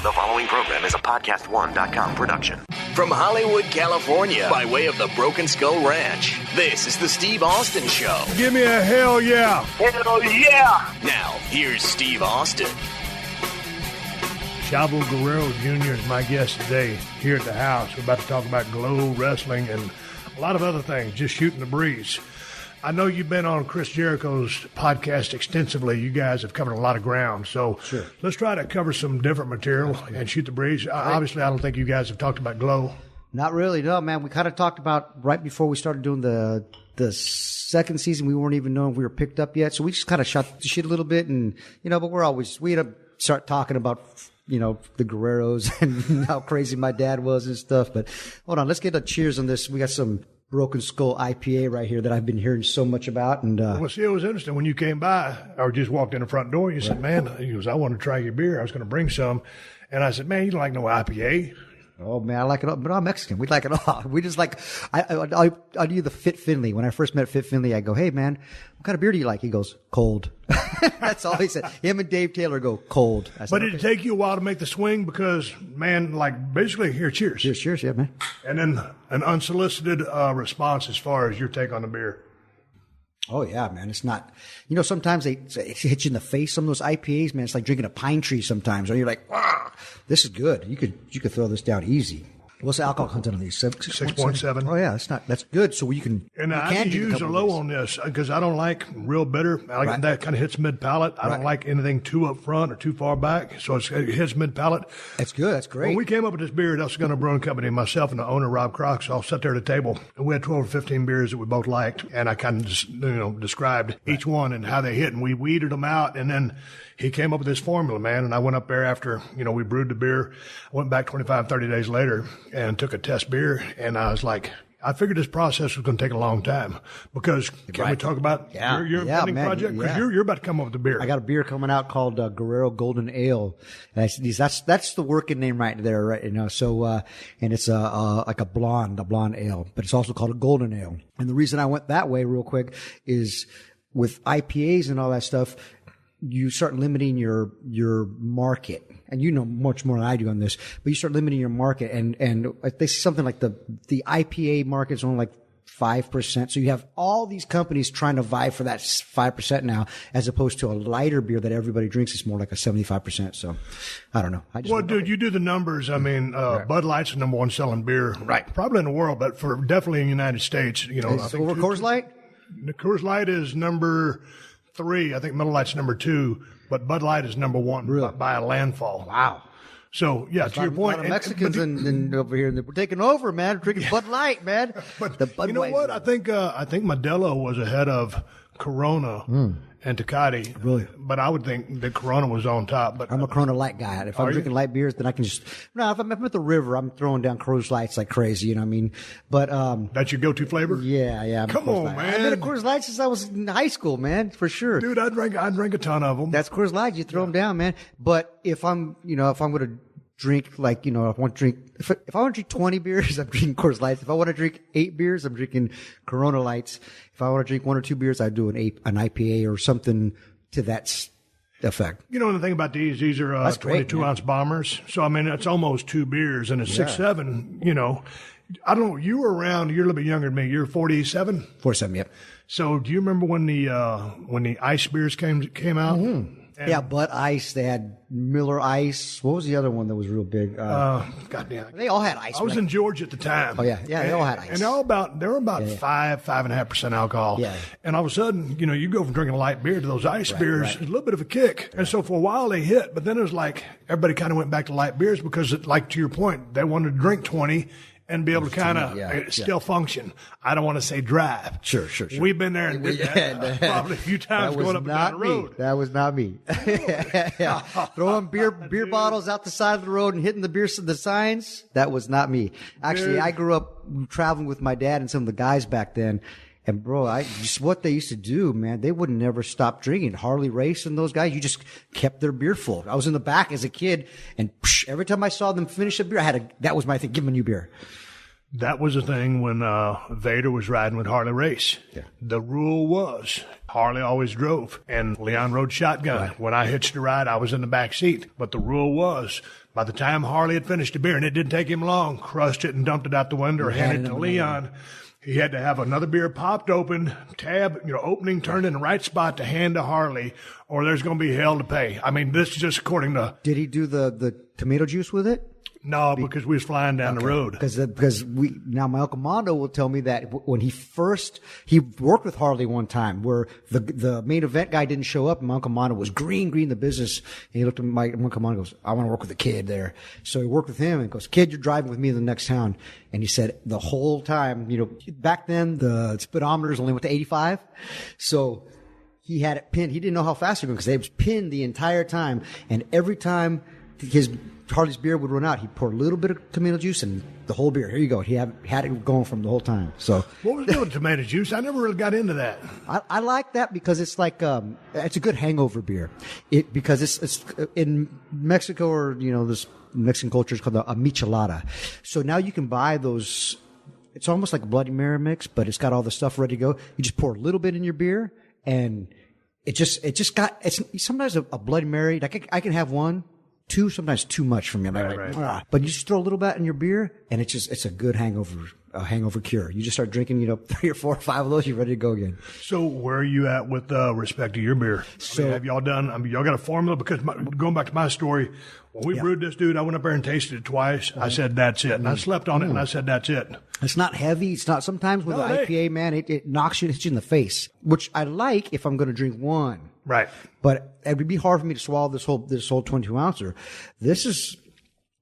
The following program is a PodcastOne.com production. From Hollywood, California, by way of the Broken Skull Ranch, this is the Steve Austin Show. Give me a hell yeah. Hell yeah. Now, here's Steve Austin. Chavo Guerrero Jr. is my guest today here at the house. We're about to talk about Glow, wrestling, and a lot of other things, just shooting the breeze. I know you've been on Chris Jericho's podcast extensively. You guys have covered a lot of ground. So sure. Let's try to cover some different material and shoot the breeze. Obviously, I don't think you guys have talked about Glow. Not really, no, man. We kind of talked about right before we started doing the second season. We weren't even knowing if we were picked up yet. So we just kind of shot the shit a little bit. And, but we had to start talking about, the Guerreros and how crazy my dad was and stuff. But hold on, let's get a cheers on this. We got some Broken Skull IPA right here that I've been hearing so much about. And well, see, it was interesting when you came by or just walked in the front door. You said, "Man," he goes, "I want to try your beer. I was going to bring some," and I said, "Man, you don't like no IPA." Oh man, I like it all, but I'm Mexican. We like it all. We just like I do the Fit Finley. When I first met Fit Finley, I go, "Hey man, what kind of beer do you like?" He goes, "Cold." That's all he said. Him and Dave Taylor go cold. I said, but did it take you a while to make the swing? Because man, basically, here, cheers. Cheers, yeah, man. And then an unsolicited response as far as your take on the beer. Oh yeah, man. It's not, sometimes they hit you in the face. Some of those IPAs, man, it's like drinking a pine tree sometimes. Or you're like, wow, this is good. You could throw this down easy. What's the alcohol content on these? 6.7. Oh yeah, that's good. So you can. And I can use a low on this because I don't like real bitter. I like that kind of hits mid palate. I don't like anything too up front or too far back. So it hits mid palate. That's good. That's great. When we came up with this beer, that's Gunner Brewing Company, myself and the owner Rob Crocs all sat there at the table, and we had 12 or 15 beers that we both liked, and I kind of just described each one and how they hit, and we weeded them out, and then he came up with this formula, man, and I went up there after, we brewed the beer. I went back 25, 30 days later and took a test beer, and I was like, I figured this process was going to take a long time because can we talk about your impending project? Because you're about to come up with the beer. I got a beer coming out called Guerrero Golden Ale. And that's the working name right there, right? So and it's like a blonde ale, but it's also called a golden ale. And the reason I went that way real quick is with IPAs and all that stuff, you start limiting your market. And you know much more than I do on this, but you start limiting your market, and they say something like the IPA market is only like 5%. So you have all these companies trying to vie for that 5% now, as opposed to a lighter beer that everybody drinks is more like a 75%. So I don't know. Dude, you do the numbers. I mean, Bud Light's the number one selling beer, right? Probably in the world, but definitely in the United States. I think over Coors Light. The Coors Light is number 3. I think Miller Lite's number 2. But Bud Light is number 1 by a landfall. Wow. So, yeah, to your point. A lot of Mexicans over here, we're taking over, man. Drinking Bud Light, man. But you know what? I think Modelo was ahead of Corona and Tecate. Really? But I would think that Corona was on top. But I'm a Corona Light guy. If I'm drinking light beers, then I can just if I'm at the river, I'm throwing down Coors Lights like crazy. You know what I mean? But that's your go-to flavor? Yeah. Come on, man. I've been a Coors Light since I was in high school, man, for sure. Dude, I drink a ton of them. That's Coors Light. You throw them down, man. But if I'm going to drink if I want to drink 20 beers, I'm drinking Coors Lights. If I want to drink 8 beers, I'm drinking Corona Lights. If I want to drink 1 or 2 beers, I do an IPA or something to that effect. The thing about these are 22-ounce bombers. So, I mean, it's almost 2 beers, and it's 6-7, I don't know. You were around. You're a little bit younger than me. You're 47? 47, yep. So, do you remember when the ice beers came out? Mm-hmm. Yeah, Bud Ice. They had Miller Ice. What was the other one that was real big? Goddamn. They all had ice. I was in Georgia at the time. Oh yeah, they all had ice. And they were about 5.5% alcohol. Yeah. And all of a sudden, you go from drinking a light beer to those ice beers, a little bit of a kick. And so for a while they hit, but then it was like everybody kind of went back to light beers because, like to your point, they wanted to drink 20. And be able to kind of still function. I don't want to say drive. Sure. We've been there and did that probably a few times going up and down the road. That was not me. Throwing beer bottles out the side of the road and hitting the signs. That was not me. Actually, I grew up traveling with my dad and some of the guys back then. And bro, just what they used to do, man, they would never stop drinking. Harley Race and those guys, you just kept their beer full. I was in the back as a kid, and every time I saw them finish a beer, that was my thing, give them a new beer. That was the thing when Vader was riding with Harley Race. Yeah. The rule was Harley always drove, and Leon rode shotgun. Right. When I hitched a ride, I was in the back seat. But the rule was, by the time Harley had finished the beer, and it didn't take him long, crushed it and dumped it out the window or handed it to Leon. He had to have another beer popped open, tab, opening turned in the right spot to hand to Harley, or there's going to be hell to pay. I mean, this is just according to... Did he do the tomato juice with it? No, because we was flying down the road. Because now my Uncle Mondo will tell me that when he worked with Harley one time where the main event guy didn't show up and my Uncle Mondo was green the business. And he looked at my Uncle Mondo and goes, I want to work with the kid there. So he worked with him and goes, kid, you're driving with me to the next town. And he said the whole time, back then the speedometers only went to 85. So he had it pinned. He didn't know how fast he was going because it was pinned the entire time. And every time Harley's beer would run out, he'd pour a little bit of tomato juice and the whole beer. Here you go. He had it going from the whole time. So what was doing tomato juice? I never really got into that. I like that because it's like it's a good hangover beer. Because it's in Mexico or this Mexican culture is called a michelada. So now you can buy those. It's almost like a Bloody Mary mix, but it's got all the stuff ready to go. You just pour a little bit in your beer and it's sometimes a Bloody Mary. Like I can have one. Two, sometimes too much for me. Right. But you just throw a little bit in your beer, and it's a good hangover cure. You just start drinking, 3 or 4 or 5 of those, you're ready to go again. So where are you at with respect to your beer? So have y'all done? Y'all got a formula? Because going back to my story, when we brewed this, dude, I went up there and tasted it twice. I said that's it, and I slept on it, and I said that's it. It's not heavy. It's not. Sometimes with the IPA, man, it knocks you, hits you in the face, which I like if I'm going to drink one. Right. But it would be hard for me to swallow this whole 22 ouncer. This is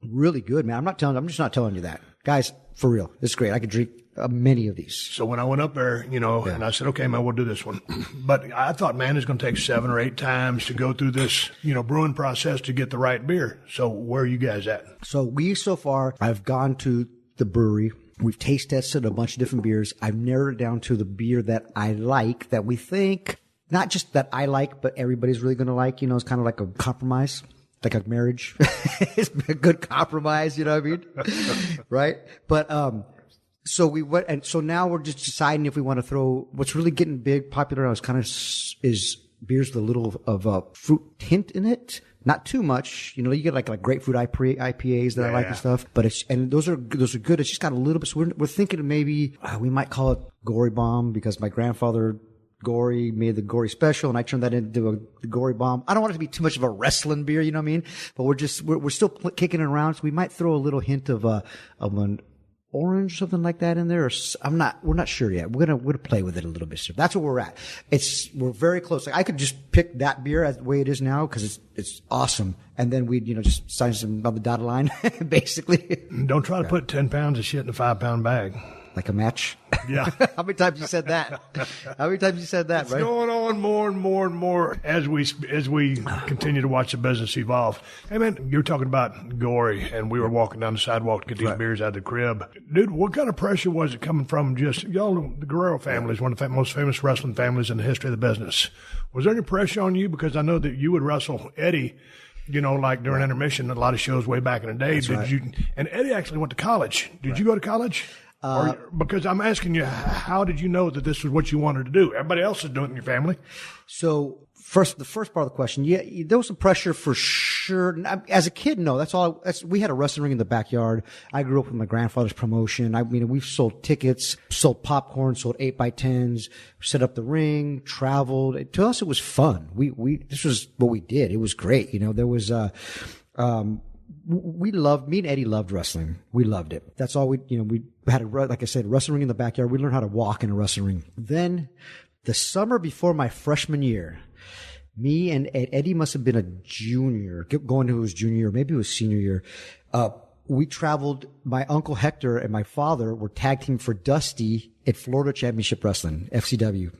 really good, man. I'm just not telling you that. Guys, for real. It's great. I could drink many of these. So when I went up there, and I said, okay, man, we'll do this one. But I thought, man, it's going to take 7 or 8 times to go through this, brewing process to get the right beer. So where are you guys at? So far, I've gone to the brewery. We've taste tested a bunch of different beers. I've narrowed it down to the beer that I like, that we think, not just that I like, but everybody's really going to like. It's kind of like a compromise, like a marriage. It's a good compromise, you know what I mean? Right? But, so we went, and so now we're just deciding if we want to throw, what's really getting popular now is beers with a little of a fruit hint in it. Not too much, you get like grapefruit IPAs that I like and stuff, but those are good. It's just got a little bit. So we're thinking of maybe we might call it Gory Bomb because my grandfather Gory made the Gory Special, and I turned that into the Gory Bomb. I don't want it to be too much of a wrestling beer, you know what I mean? But we're still kicking it around, so we might throw a little hint of an orange, something like that in there. We're not sure yet. We're gonna play with it a little bit. So that's where we're at. We're very close. Like I could just pick that beer as the way it is now because it's awesome. And then we'd, just sign some on the dotted line, basically. Don't try to put 10 pounds of shit in a 5-pound bag. Like a match? Yeah. How many times you said that? Right? It's going on more and more and more as we continue to watch the business evolve. Hey, man, you were talking about Gory, and we were walking down the sidewalk to get these beers out of the crib. Dude, what kind of pressure was it coming from just, y'all, the Guerrero family is one of the most famous wrestling families in the history of the business. Was there any pressure on you? Because I know that you would wrestle Eddie, like during intermission, a lot of shows way back in the day. And Eddie actually went to college. Did you go to college? Because I'm asking you, how did you know that this was what you wanted to do? Everybody else is doing it in your family. So the first part of the question, yeah, there was some pressure for sure. As a kid, no, we had a wrestling ring in the backyard. I grew up with my grandfather's promotion. We've sold tickets, sold popcorn, sold 8x10s, set up the ring, traveled. To us, it was fun. This was what we did. It was great. There was, me and Eddie loved wrestling. We loved it. That's all we had like I said, a wrestling ring in the backyard. We learned how to walk in a wrestling ring. Then the summer before my freshman year, me and Eddie must have been a junior, going to his junior year, maybe it was senior year. We traveled, my uncle Hector and my father were tag team for Dusty at Florida Championship Wrestling, FCW.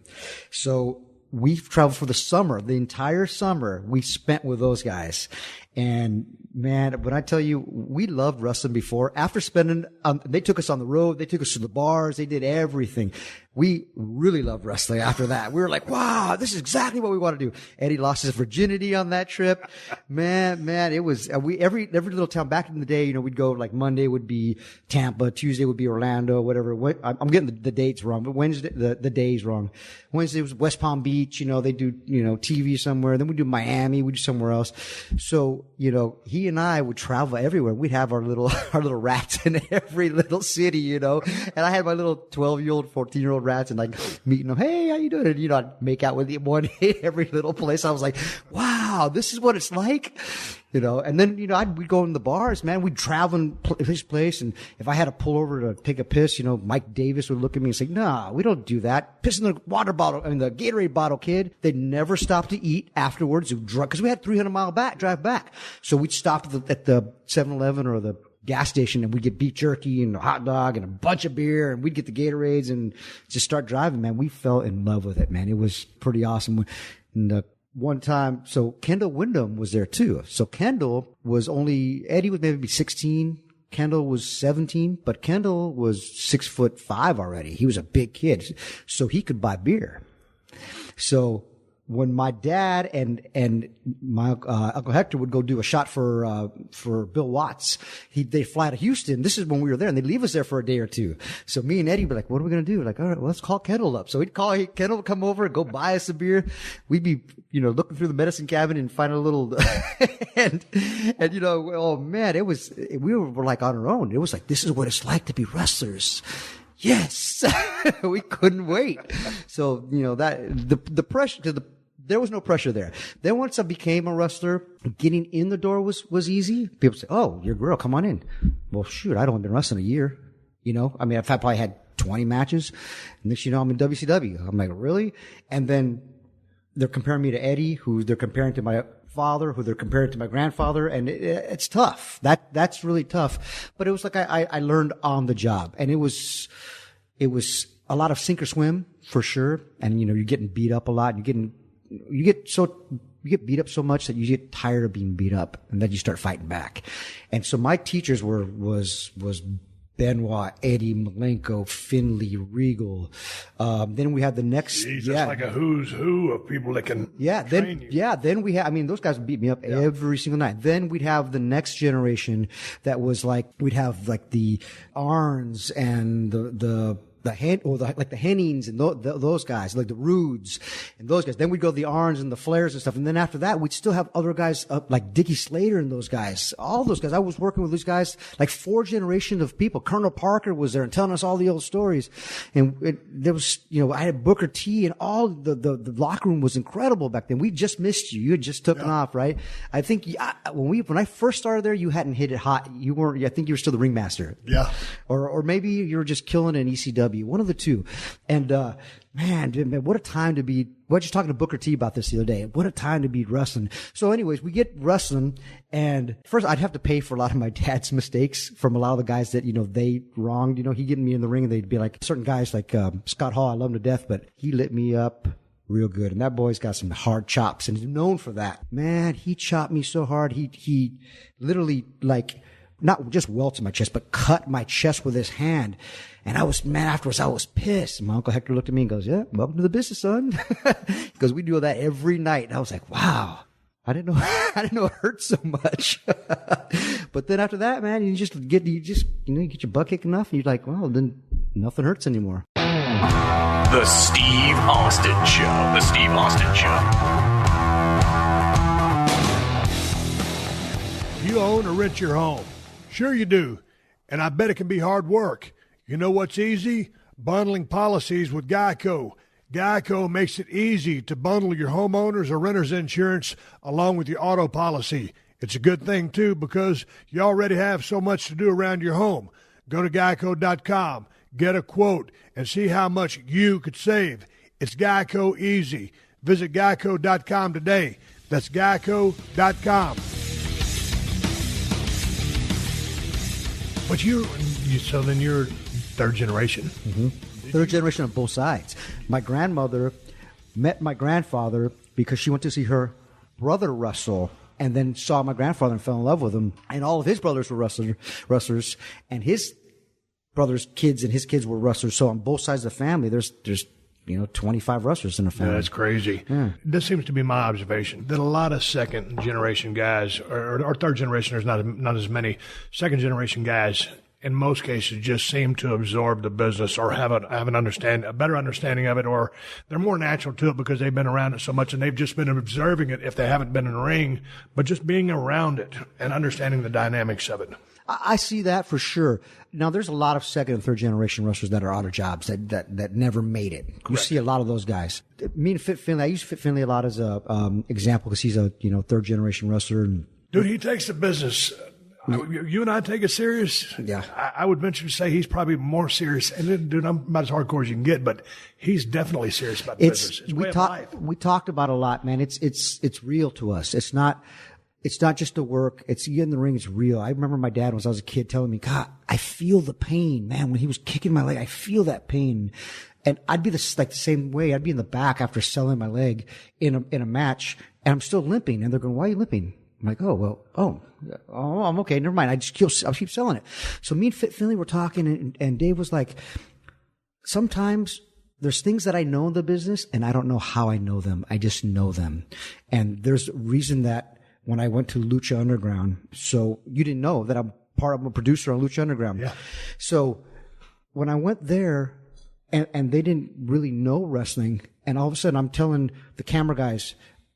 So we traveled for the entire summer we spent with those guys. And Man, when I tell you, we loved wrestling before. After spending, they took us on the road. They took us to the bars. They did everything. We really loved wrestling after that. We were like, wow, this is exactly what we want to do. Eddie lost his virginity on that trip. Man, it was, every little town back in the day, you know, we'd go like Monday would be Tampa, Tuesday would be Orlando, whatever. I'm getting the dates wrong, but Wednesday, the days wrong. Wednesday was West Palm Beach, you know, they do, you know, TV somewhere. Then we do Miami, we do somewhere else. So, you know, he and I would travel everywhere. We'd have our little rats in every little city, you know, and I had my little 12-year-old, 14-year-old rats and like meeting them. Hey, how you doing? And, you know, I'd make out with one in every little place. I was like, wow, this is what it's like, you know. And then, you know, we'd go in the bars, man. We'd travel in this place. And if I had to pull over to take a piss, you know, Mike Davis would look at me and say, nah, we don't do that. Piss in the water bottle, I mean, the Gatorade bottle, kid. They'd never stop to eat afterwards. Because we had 300-mile drive back. So we'd stop at the 7-Eleven or the gas station and we'd get beef jerky and a hot dog and a bunch of beer and we'd get the Gatorades and just start driving, man. We fell in love with it, man. It was pretty awesome. And one time, so Kendall Windham was there too. So Kendall was Eddie was maybe 16. Kendall was 17, but Kendall was 6'5" already. He was a big kid, so he could buy beer. So when my dad and my Uncle Hector would go do a shot for Bill Watts, they fly to Houston. This is when we were there, and they'd leave us there for a day or two. So me and Eddie would be like, what are we going to do? Like, all right, well, let's call Kendall up. So we'd call Kendall to come over and go buy us a beer. We'd be, you know, looking through the medicine cabinet and find a little, and you know, oh man, we were like on our own. It was like, this is what it's like to be wrestlers. Yes. We couldn't wait. So, you know, that the pressure there was no pressure there. Then once I became a wrestler, getting in the door was easy. People say, oh, you're a girl, come on in. Well, shoot, I'd only been wrestling a year. You know, I mean, I've probably had 20 matches. And next, you know, I'm in WCW. I'm like, really? And then they're comparing me to Eddie, who they're comparing to my father, who they're comparing to my grandfather. And it's tough. That's really tough. But it was like I learned on the job, and it was a lot of sink or swim for sure. And, you know, you're getting beat up a lot. You get beat up so much that you get tired of being beat up, and then you start fighting back. And so my teachers was Benoit, Eddie, Malenko, Finley, Regal. Then we had the next. Jeez, that's like a who's who of people that can train you. Yeah, then we had, I mean, those guys would beat me up every single night. Then we'd have the next generation that was like, we'd have like the Arns and the Hennings and those guys, like the Rudes and those guys. Then we'd go to the Arns and the Flairs and stuff. And then after that, we'd still have other guys like Dickie Slater and those guys. All those guys. I was working with these guys, like 4 generations of people. Colonel Parker was there and telling us all the old stories. And there was, you know, I had Booker T, and all the locker room was incredible back then. We just missed you. You had just taken off, right? I think when I first started there, you hadn't hit it hot. You weren't, I think you were still the ringmaster. Yeah. Or maybe you were just killing in ECW. One of the two. And, man, what a time to be. I was just talking to Booker T about this the other day. What a time to be wrestling. So anyways, we get wrestling, and first I'd have to pay for a lot of my dad's mistakes from a lot of the guys that, you know, they wronged. You know, he'd get me in the ring and they'd be like, certain guys like, Scott Hall, I love him to death, but he lit me up real good. And that boy's got some hard chops and he's known for that. Man, he chopped me so hard. He literally like, not just welts in my chest, but cut my chest with his hand. And afterwards I was pissed. My Uncle Hector looked at me and goes, yeah, welcome to the business, son. Because we do that every night. And I was like, wow, I didn't know it hurt so much. But then after that, man, you get your butt kicked enough and you're like, well, then nothing hurts anymore. The Steve Austin Show. The Steve Austin Show. You own or rent your home? Sure you do. And I bet it can be hard work. You know what's easy? Bundling policies with Geico. Geico makes it easy to bundle your homeowners or renters insurance along with your auto policy. It's a good thing, too, because you already have so much to do around your home. Go to geico.com, get a quote, and see how much you could save. It's Geico easy. Visit geico.com today. That's geico.com. But so then you're third generation. Mm-hmm. Third generation on both sides. My grandmother met my grandfather because she went to see her brother wrestle and then saw my grandfather and fell in love with him. And all of his brothers were wrestlers, and his brothers' kids and his kids were wrestlers. So on both sides of the family, there's 25 wrestlers in the family. Yeah, that's crazy. Yeah. This seems to be my observation, that a lot of second-generation guys, or third-generation, there's not as many, second-generation guys, in most cases, just seem to absorb the business or have a better understanding of it, or they're more natural to it because they've been around it so much and they've just been observing it if they haven't been in the ring, but just being around it and understanding the dynamics of it. I see that for sure. Now, there's a lot of second and third generation wrestlers that are out of jobs that never made it. Correct. You see a lot of those guys. Me and Fit Finley, I use Fit Finley a lot as a example because he's a third generation wrestler. Dude, he takes the business. You and I take it serious. Yeah, I would venture to say he's probably more serious. And dude, I'm about as hardcore as you can get, but he's definitely serious about the business. It's way of life. We talked about it a lot, man. It's real to us. It's not just the work. It's you in the ring. It's real. I remember my dad, when I was a kid, telling me, God, I feel the pain, man. When he was kicking my leg, I feel that pain. And I'd be the same way. I'd be in the back after selling my leg in a match, and I'm still limping. And they're going, why are you limping? I'm like, I'm okay. Never mind. I'll keep selling it. So me and Fit Finley were talking, and Dave was like, sometimes there's things that I know in the business, and I don't know how I know them. I just know them. And there's a reason that when I went to Lucha Underground, so you didn't know that I'm a producer on Lucha Underground. Yeah. So when I went there, and they didn't really know wrestling, and all of a sudden I'm telling the camera guys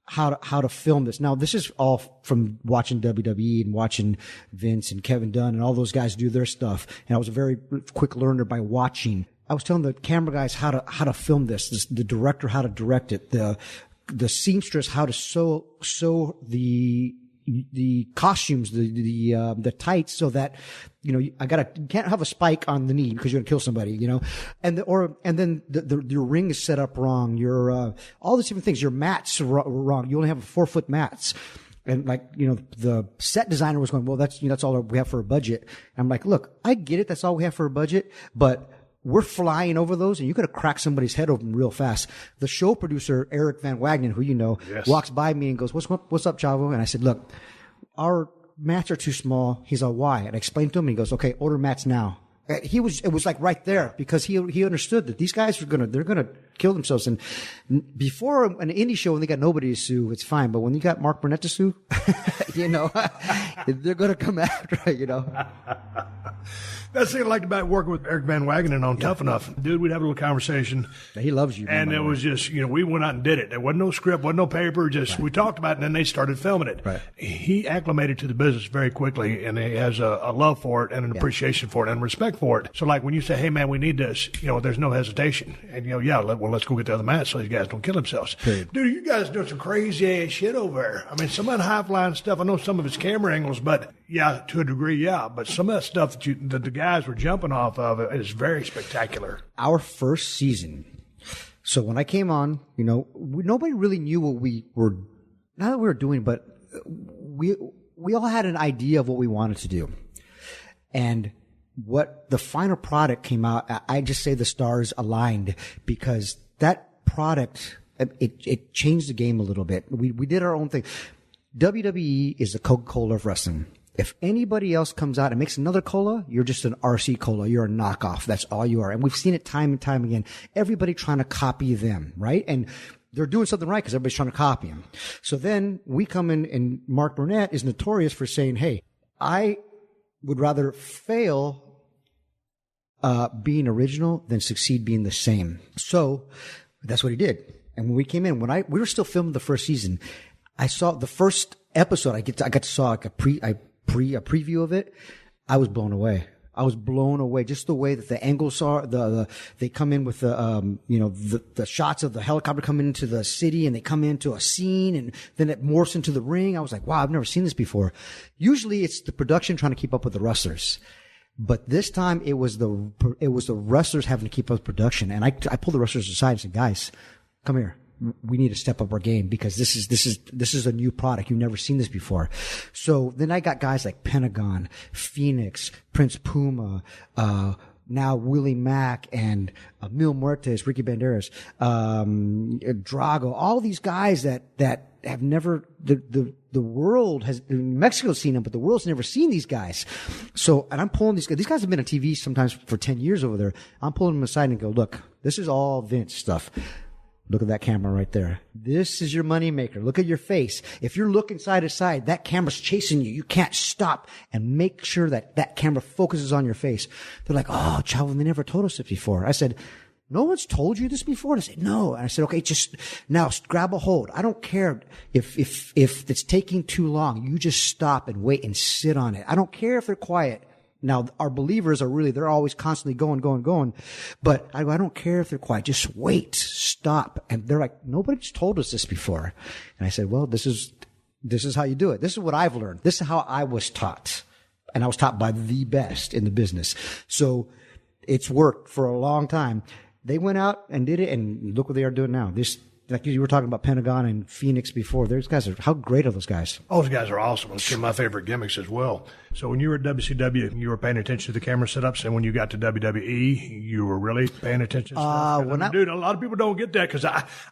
how to film this. Now, this is all from watching WWE and watching Vince and Kevin Dunn and all those guys do their stuff. And I was a very quick learner by watching. I was telling the camera guys how to film this, the director how to direct it, the seamstress how to sew the costumes, the tights, so that, you can't have a spike on the knee because you're going to kill somebody, and then your ring is set up wrong. Your, all these different things, your mats are wrong. You only have 4-foot mats. And the set designer was going, well, that's all we have for a budget. And I'm like, look, I get it. That's all we have for a budget, but we're flying over those, and you could have cracked somebody's head open real fast. The show producer, Eric Van Wagenen, who yes, walks by me and goes, what's up, Chavo? And I said, look, our mats are too small. He's all, why? And I explained to him, and he goes, okay, order mats now. It was like right there, because he understood that these guys they're gonna kill themselves. And before an indie show, when they got nobody to sue, it's fine. But when you got Mark Burnett to sue, they're gonna come after, That's the thing I liked about working with Eric Van Wagenen on Tough Enough. Dude, we'd have a little conversation. He loves you. And it was just, we went out and did it. There wasn't no script, wasn't no paper, just we talked about it, and then they started filming it. Right. He acclimated to the business very quickly, and he has a love for it and an appreciation for it and respect for it. So like when you say, hey, man, we need this, there's no hesitation. And, let's go get the other mats so these guys don't kill themselves. Period. Dude, you guys doing some crazy-ass shit over there. I mean, some of that high-flying stuff, I know some of it's camera angles, but, yeah, to a degree, yeah. But some of that stuff that the guys were jumping off of is very spectacular. Our first season. So when I came on, nobody really knew what we were, not that we were doing, but we all had an idea of what we wanted to do. And what the final product came out, I just say the stars aligned, because that product, it changed the game a little bit. We did our own thing. WWE is the Coca-Cola of wrestling. If anybody else comes out and makes another cola, you're just an RC cola. You're a knockoff. That's all you are. And we've seen it time and time again. Everybody trying to copy them, right? And they're doing something right because everybody's trying to copy them. So then we come in, and Mark Burnett is notorious for saying, hey, I would rather fail being original than succeed being the same. So that's what he did. And when we came in, we were still filming the first season, I saw the first episode. I got to saw like a preview of it. I was blown away. Just the way that the angles are, they come in with the shots of the helicopter coming into the city, and they come into a scene, and then it morphs into the ring. I was like, wow, I've never seen this before. Usually it's the production trying to keep up with the wrestlers. But this time it was the wrestlers having to keep up with production. And I pulled the wrestlers aside and said, guys, come here. We need to step up our game, because this is a new product. You've never seen this before. So then I got guys like Pentagon, Phoenix, Prince Puma, now Willie Mack, and Mil Muertes, Ricky Banderas, Drago, all these guys that have never, the world has, Mexico's seen them, but the world's never seen these guys. So, and I'm pulling these guys have been on TV sometimes for 10 years over there. I'm pulling them aside and go, look, this is all Vince stuff. Look at that camera right there. This is your money maker. Look at your face. If you're looking side to side, that camera's chasing you. You can't stop and make sure that that camera focuses on your face. They're like, oh, Chavo, they never told us this before. I said, no one's told you this before? They said, no. And I said, okay, just now grab a hold. I don't care if it's taking too long. You just stop and wait and sit on it. I don't care if they're quiet. Now, our believers are really, they're always constantly going. But I don't care if they're quiet. Just wait, stop. And they're like, nobody's told us this before. And I said, well, this is how you do it. This is what I've learned. This is how I was taught. And I was taught by the best in the business. So it's worked for a long time. They went out and did it, and look what they are doing now. This, like you were talking about Pentagon and Phoenix before. Those guys how great are those guys? Those guys are awesome. It's two of my favorite gimmicks as well. So when you were at WCW, you were paying attention to the camera setups, and when you got to WWE, you were really paying attention to stuff. Dude, a lot of people don't get that because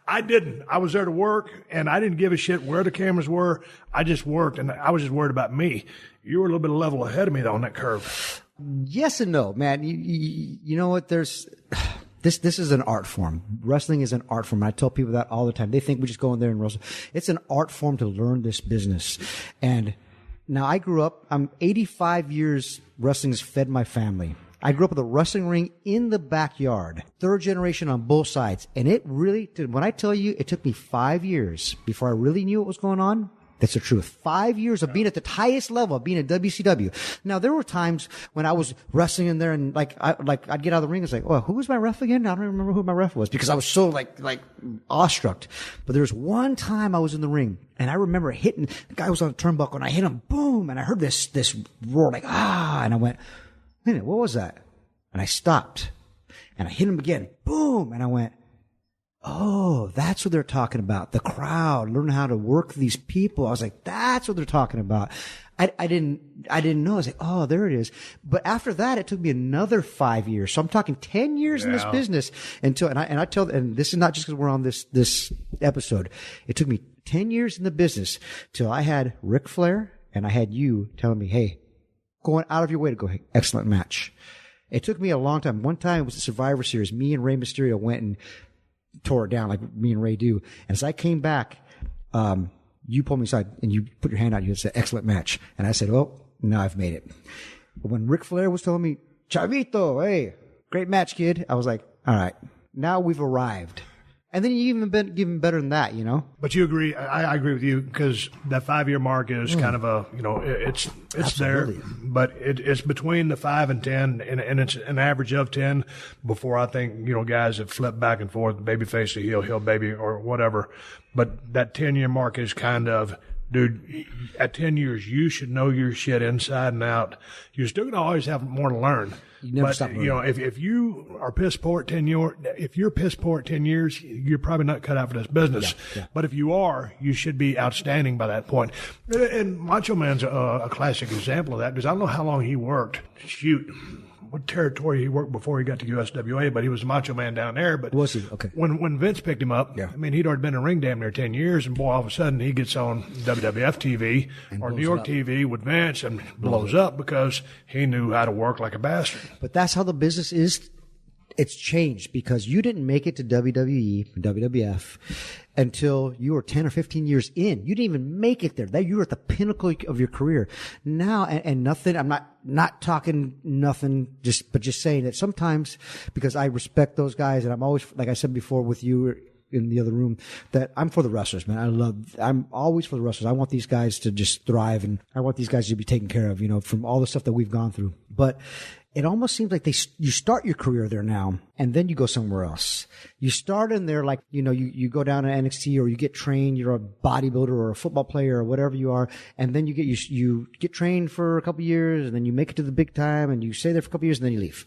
I didn't. I was there to work, and I didn't give a shit where the cameras were. I just worked, and I was just worried about me. You were a little bit of level ahead of me, though, on that curve. Yes and no, man. You know what? This is an art form. Wrestling is an art form. I tell people that all the time. They think we just go in there and wrestle. It's an art form to learn this business. And now I grew up, I'm 85 years wrestling has fed my family. I grew up with a wrestling ring in the backyard. Third generation on both sides. And it really, when I tell you, it took me 5 years before I really knew what was going on. That's the truth. 5 years of being at the highest level of being at WCW. Now, there were times when I was wrestling in there and I'd get out of the ring and it's like, oh, who was my ref again? I don't remember who my ref was because I was so like awestruck. But there was one time I was in the ring and I remember hitting, the guy was on the turnbuckle and I hit him, boom, and I heard this roar like, ah, and I went, wait a minute, what was that? And I stopped and I hit him again, boom, and I went, oh, that's what they're talking about. The crowd, learn how to work these people. I was like, that's what they're talking about. I didn't know. I was like, oh, there it is. But after that, it took me another 5 years. So I'm talking 10 years in this business until, and I tell, and this is not just because we're on this episode. It took me 10 years in the business till I had Ric Flair and I had you telling me, hey, going out of your way to go, hey, excellent match. It took me a long time. One time it was the Survivor Series. Me and Rey Mysterio went and tore it down like me and Ray do. And as I came back, you pulled me aside and you put your hand out. You said, excellent match. And I said, oh, now I've made it. But when Ric Flair was telling me, Chavito, hey, great match, kid. I was like, all right, now we've arrived. And then you even been given better than that, you know? But you agree, I agree with you because that 5 year mark is kind of a, it's Absolutely. there, but it's between the 5 and 10 and it's an average of 10 before I think, guys have flipped back and forth, babyface to heel baby or whatever. But that 10 year mark is kind of, dude, at 10 years, you should know your shit inside and out. You're still going to always have more to learn. You never stop learning. If you are piss poor at 10 years, if you're piss poor at 10 years, you're probably not cut out for this business. Yeah. But if you are, you should be outstanding by that point. And Macho Man's a classic example of that because I don't know how long he worked. Shoot. What territory he worked before he got to USWA, but he was Macho Man down there. But was he? Okay. When Vince picked him up, I mean, he'd already been in the ring damn near 10 years, and boy, all of a sudden he gets on WWF TV or New York TV with Vince and blows up because he knew how to work like a bastard. But that's how the business is. It's changed because you didn't make it to WWE, WWF until you were 10 or 15 years in. You didn't even make it there. You were at the pinnacle of your career. Now, and nothing, I'm not talking nothing, but just saying that sometimes because I respect those guys and I'm always, like I said before with you in the other room, that I'm for the wrestlers, man. I'm always for the wrestlers. I want these guys to just thrive and I want these guys to be taken care of, from all the stuff that we've gone through. But it almost seems like you start your career there now and then you go somewhere else. You start in there like, you go down to NXT or you get trained, you're a bodybuilder or a football player or whatever you are. And then you get trained for a couple of years and then you make it to the big time and you stay there for a couple of years and then you leave.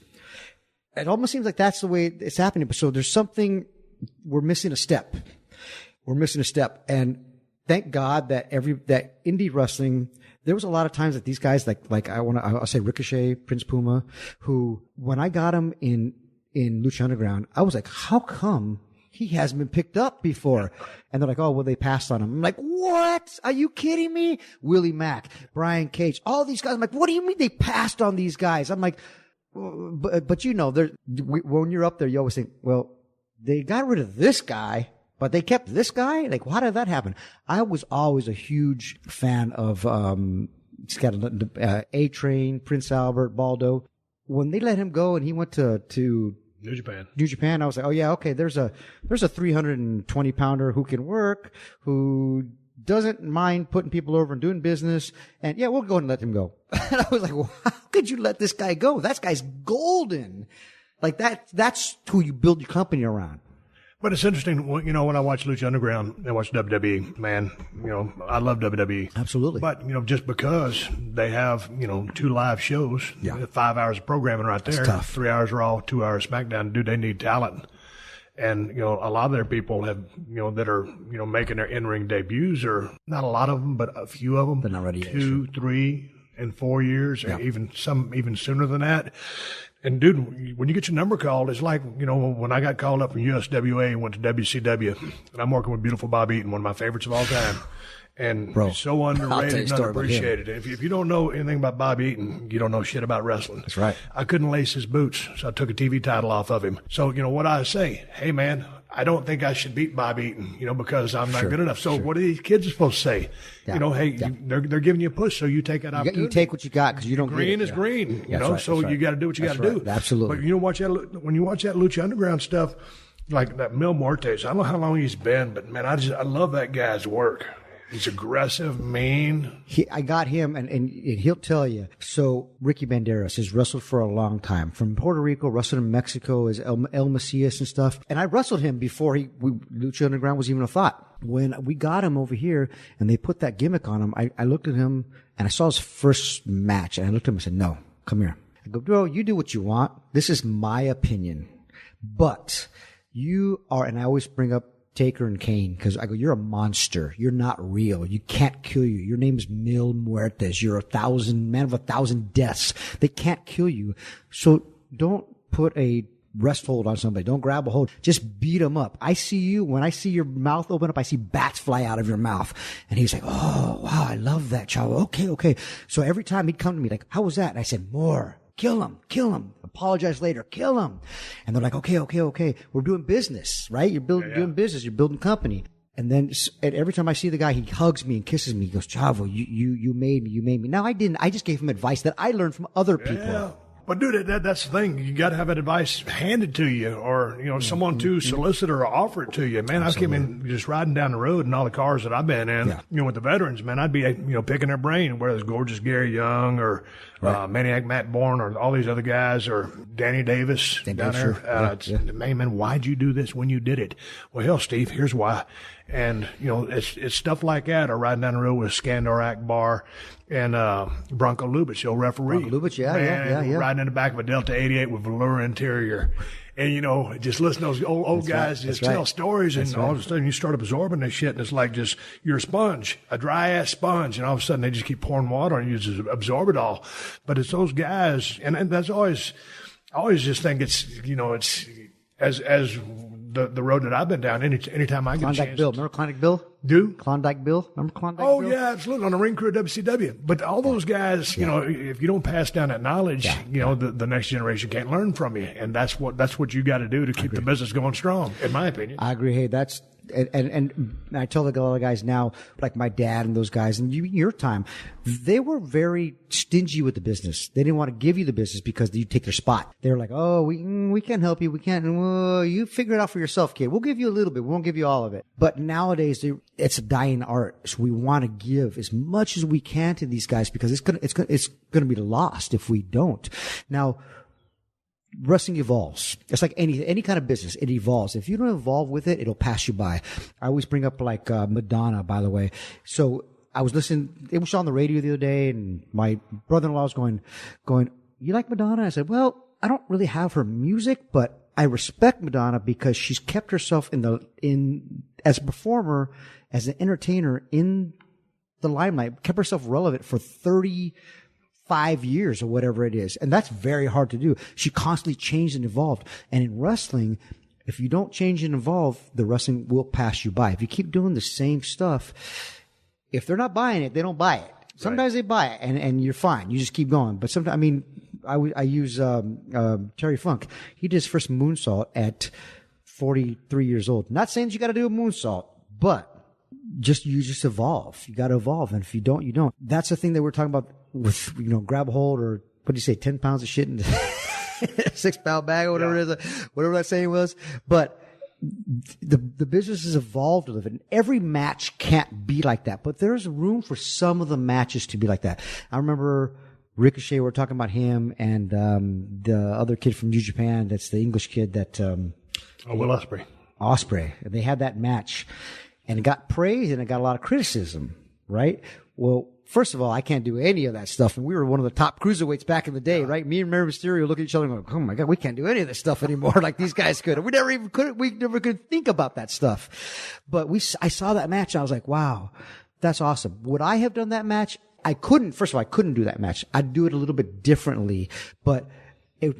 It almost seems like that's the way it's happening. But so there's something, we're missing a step. And thank God that that indie wrestling, there was a lot of times that these guys, I'll say Ricochet, Prince Puma, who, when I got him in Lucha Underground, I was like, how come he hasn't been picked up before. And they're like, oh, well, they passed on him. I'm like, what? Are you kidding me? Willie Mack, Brian Cage, all these guys. I'm like, what do you mean they passed on these guys? I'm like, but you know, when you're up there, you always think, well, they got rid of this guy, but they kept this guy? Like, how did that happen? I was always a huge fan of A-Train, Prince Albert, Baldo. When they let him go and he went to New Japan. New Japan, I was like, oh yeah, okay, there's a 320 pounder who can work, who doesn't mind putting people over and doing business, and yeah, we'll go and let him go. And I was like, well, how could you let this guy go? That guy's golden. Like that's who you build your company around. But it's interesting, you know, when I watch Lucha Underground and watch WWE, man, you know, I love WWE. Absolutely. But, you know, just because they have, you know, 2 live shows, 5 hours of programming right there, 3 hours Raw, 2 hours SmackDown, do they need talent? And, you know, a lot of their people have, you know, that are, you know, making their in-ring debuts, or not a lot of them, but a few of them. They're not ready yet. 2, 3, and 4 years, or even sooner than that. And dude, when you get your number called, it's like, you know, when I got called up from USWA and went to WCW, and I'm working with beautiful Bob Eaton, one of my favorites of all time. And so underrated and underappreciated. If you don't know anything about Bob Eaton, you don't know shit about wrestling. That's right. I couldn't lace his boots, so I took a TV title off of him. So, you know, what I say, hey man, I don't think I should beat Bob Eaton, you know, because I'm not good enough. So what are these kids supposed to say? Yeah. You know, hey, they're giving you a push, so you take that opportunity. You take what you got, because you don't green is green, you know, so you got to do what you got to do. Absolutely. But you know, when you watch that Lucha Underground stuff, like that Mil Muertes, I don't know how long he's been, but man, I love that guy's work. He's aggressive, mean. I got him, and he'll tell you. So Ricky Banderas has wrestled for a long time. From Puerto Rico, wrestled in Mexico as El Macias and stuff. And I wrestled him before Lucha Underground was even a thought. When we got him over here and they put that gimmick on him, I looked at him and I saw his first match, and I looked at him and said, no, come here. I go, bro, you do what you want. This is my opinion. But you are, and I always bring up Taker and Kane, because I go, you're a monster. You're not real. You can't kill you. Your name is Mil Muertes. You're man of 1,000 deaths. They can't kill you. So don't put a rest hold on somebody. Don't grab a hold. Just beat them up. I see you. When I see your mouth open up, I see bats fly out of your mouth. And he's like, oh, wow, I love that, Chavo. Okay. So every time he'd come to me like, how was that? And I said, more. Kill him. Apologize later. Kill him. And they're like, okay. We're doing business, right? You're doing business. You're building company. And then every time I see the guy, he hugs me and kisses me. He goes, Chavo, you made me. Now I didn't. I just gave him advice that I learned from other people. Yeah. But dude, that's the thing. You got to have that advice handed to you, or, you know, someone to solicit or offer it to you. Man, Absolutely. I came in just riding down the road and all the cars that I've been in, you know, with the veterans, man, I'd be, you know, picking their brain, whether it's gorgeous Gary Young or Maniac Matt Bourne or all these other guys, or Danny Davis down there. Man, why'd you do this when you did it? Well, hell, Steve, here's why. And, you know, it's stuff like that, or riding down the road with Skandar Akbar and Bronco Lubitsch, the old referee. Bronco Lubitsch, yeah. Riding in the back of a Delta 88 with velour interior. And, you know, just listen to those old guys just tell stories, and all of a sudden you start absorbing this shit, and it's like just, you're a sponge, a dry-ass sponge, and all of a sudden they just keep pouring water on you, you just absorb it all. But it's those guys, and that's always, I always just think it's, you know, it's, as the road that I've been down, anytime I get Klondike a chance. Bill. Remember Klondike Bill? Klondike Bill? Remember Klondike Bill? Oh, yeah, absolutely. On the ring crew at WCW. But all those guys, you know, if you don't pass down that knowledge, you know, the next generation can't learn from you. And that's what you got to do to keep the business going strong, in my opinion. I agree. Hey, that's, and I tell a lot of guys now, like my dad and those guys, and your time, they were very stingy with the business. They didn't want to give you the business because you take their spot. They were like, oh, we can't help you. We can't. You figure it out for yourself, kid. We'll give you a little bit. We won't give you all of it. But nowadays, it's a dying art. So we want to give as much as we can to these guys, because it's gonna be lost if we don't. Now, wrestling evolves. It's like any kind of business. It evolves. If you don't evolve with it, it'll pass you by. I always bring up like Madonna, by the way. So I was listening. It was on the radio the other day, and my brother-in-law was going, you like Madonna? I said, well, I don't really have her music, but I respect Madonna because she's kept herself as a performer, as an entertainer in the limelight, kept herself relevant for 35 years or whatever it is. And that's very hard to do. She constantly changed and evolved. And in wrestling, if you don't change and evolve, the wrestling will pass you by. If you keep doing the same stuff, if they're not buying it, they don't buy it. Sometimes they buy it, and you're fine. You just keep going. But sometimes, I mean, I use Terry Funk. He did his first moonsault at 43 years old. Not saying that you got to do a moonsault, but you just evolve. You got to evolve, and if you don't, you don't. That's the thing that we're talking about with grab a hold, or what do you say, 10 pounds of shit in a 6-pound bag or whatever it is, whatever that saying was. But the business has evolved a little bit. Every match can't be like that, but there's room for some of the matches to be like that. I remember Ricochet, we were talking about him, and the other kid from New Japan, that's the English kid that Will Ospreay. Ospreay. They had that match, and it got praise and it got a lot of criticism, right? Well, first of all, I can't do any of that stuff, and we were one of the top cruiserweights back in the day, right? Me and Rey Mysterio look at each other and go, "Oh my God, we can't do any of this stuff anymore like these guys could." We never could think about that stuff. But I saw that match and I was like, "Wow, that's awesome." Would I have done that match? I couldn't. First of all, I couldn't do that match. I'd do it a little bit differently, but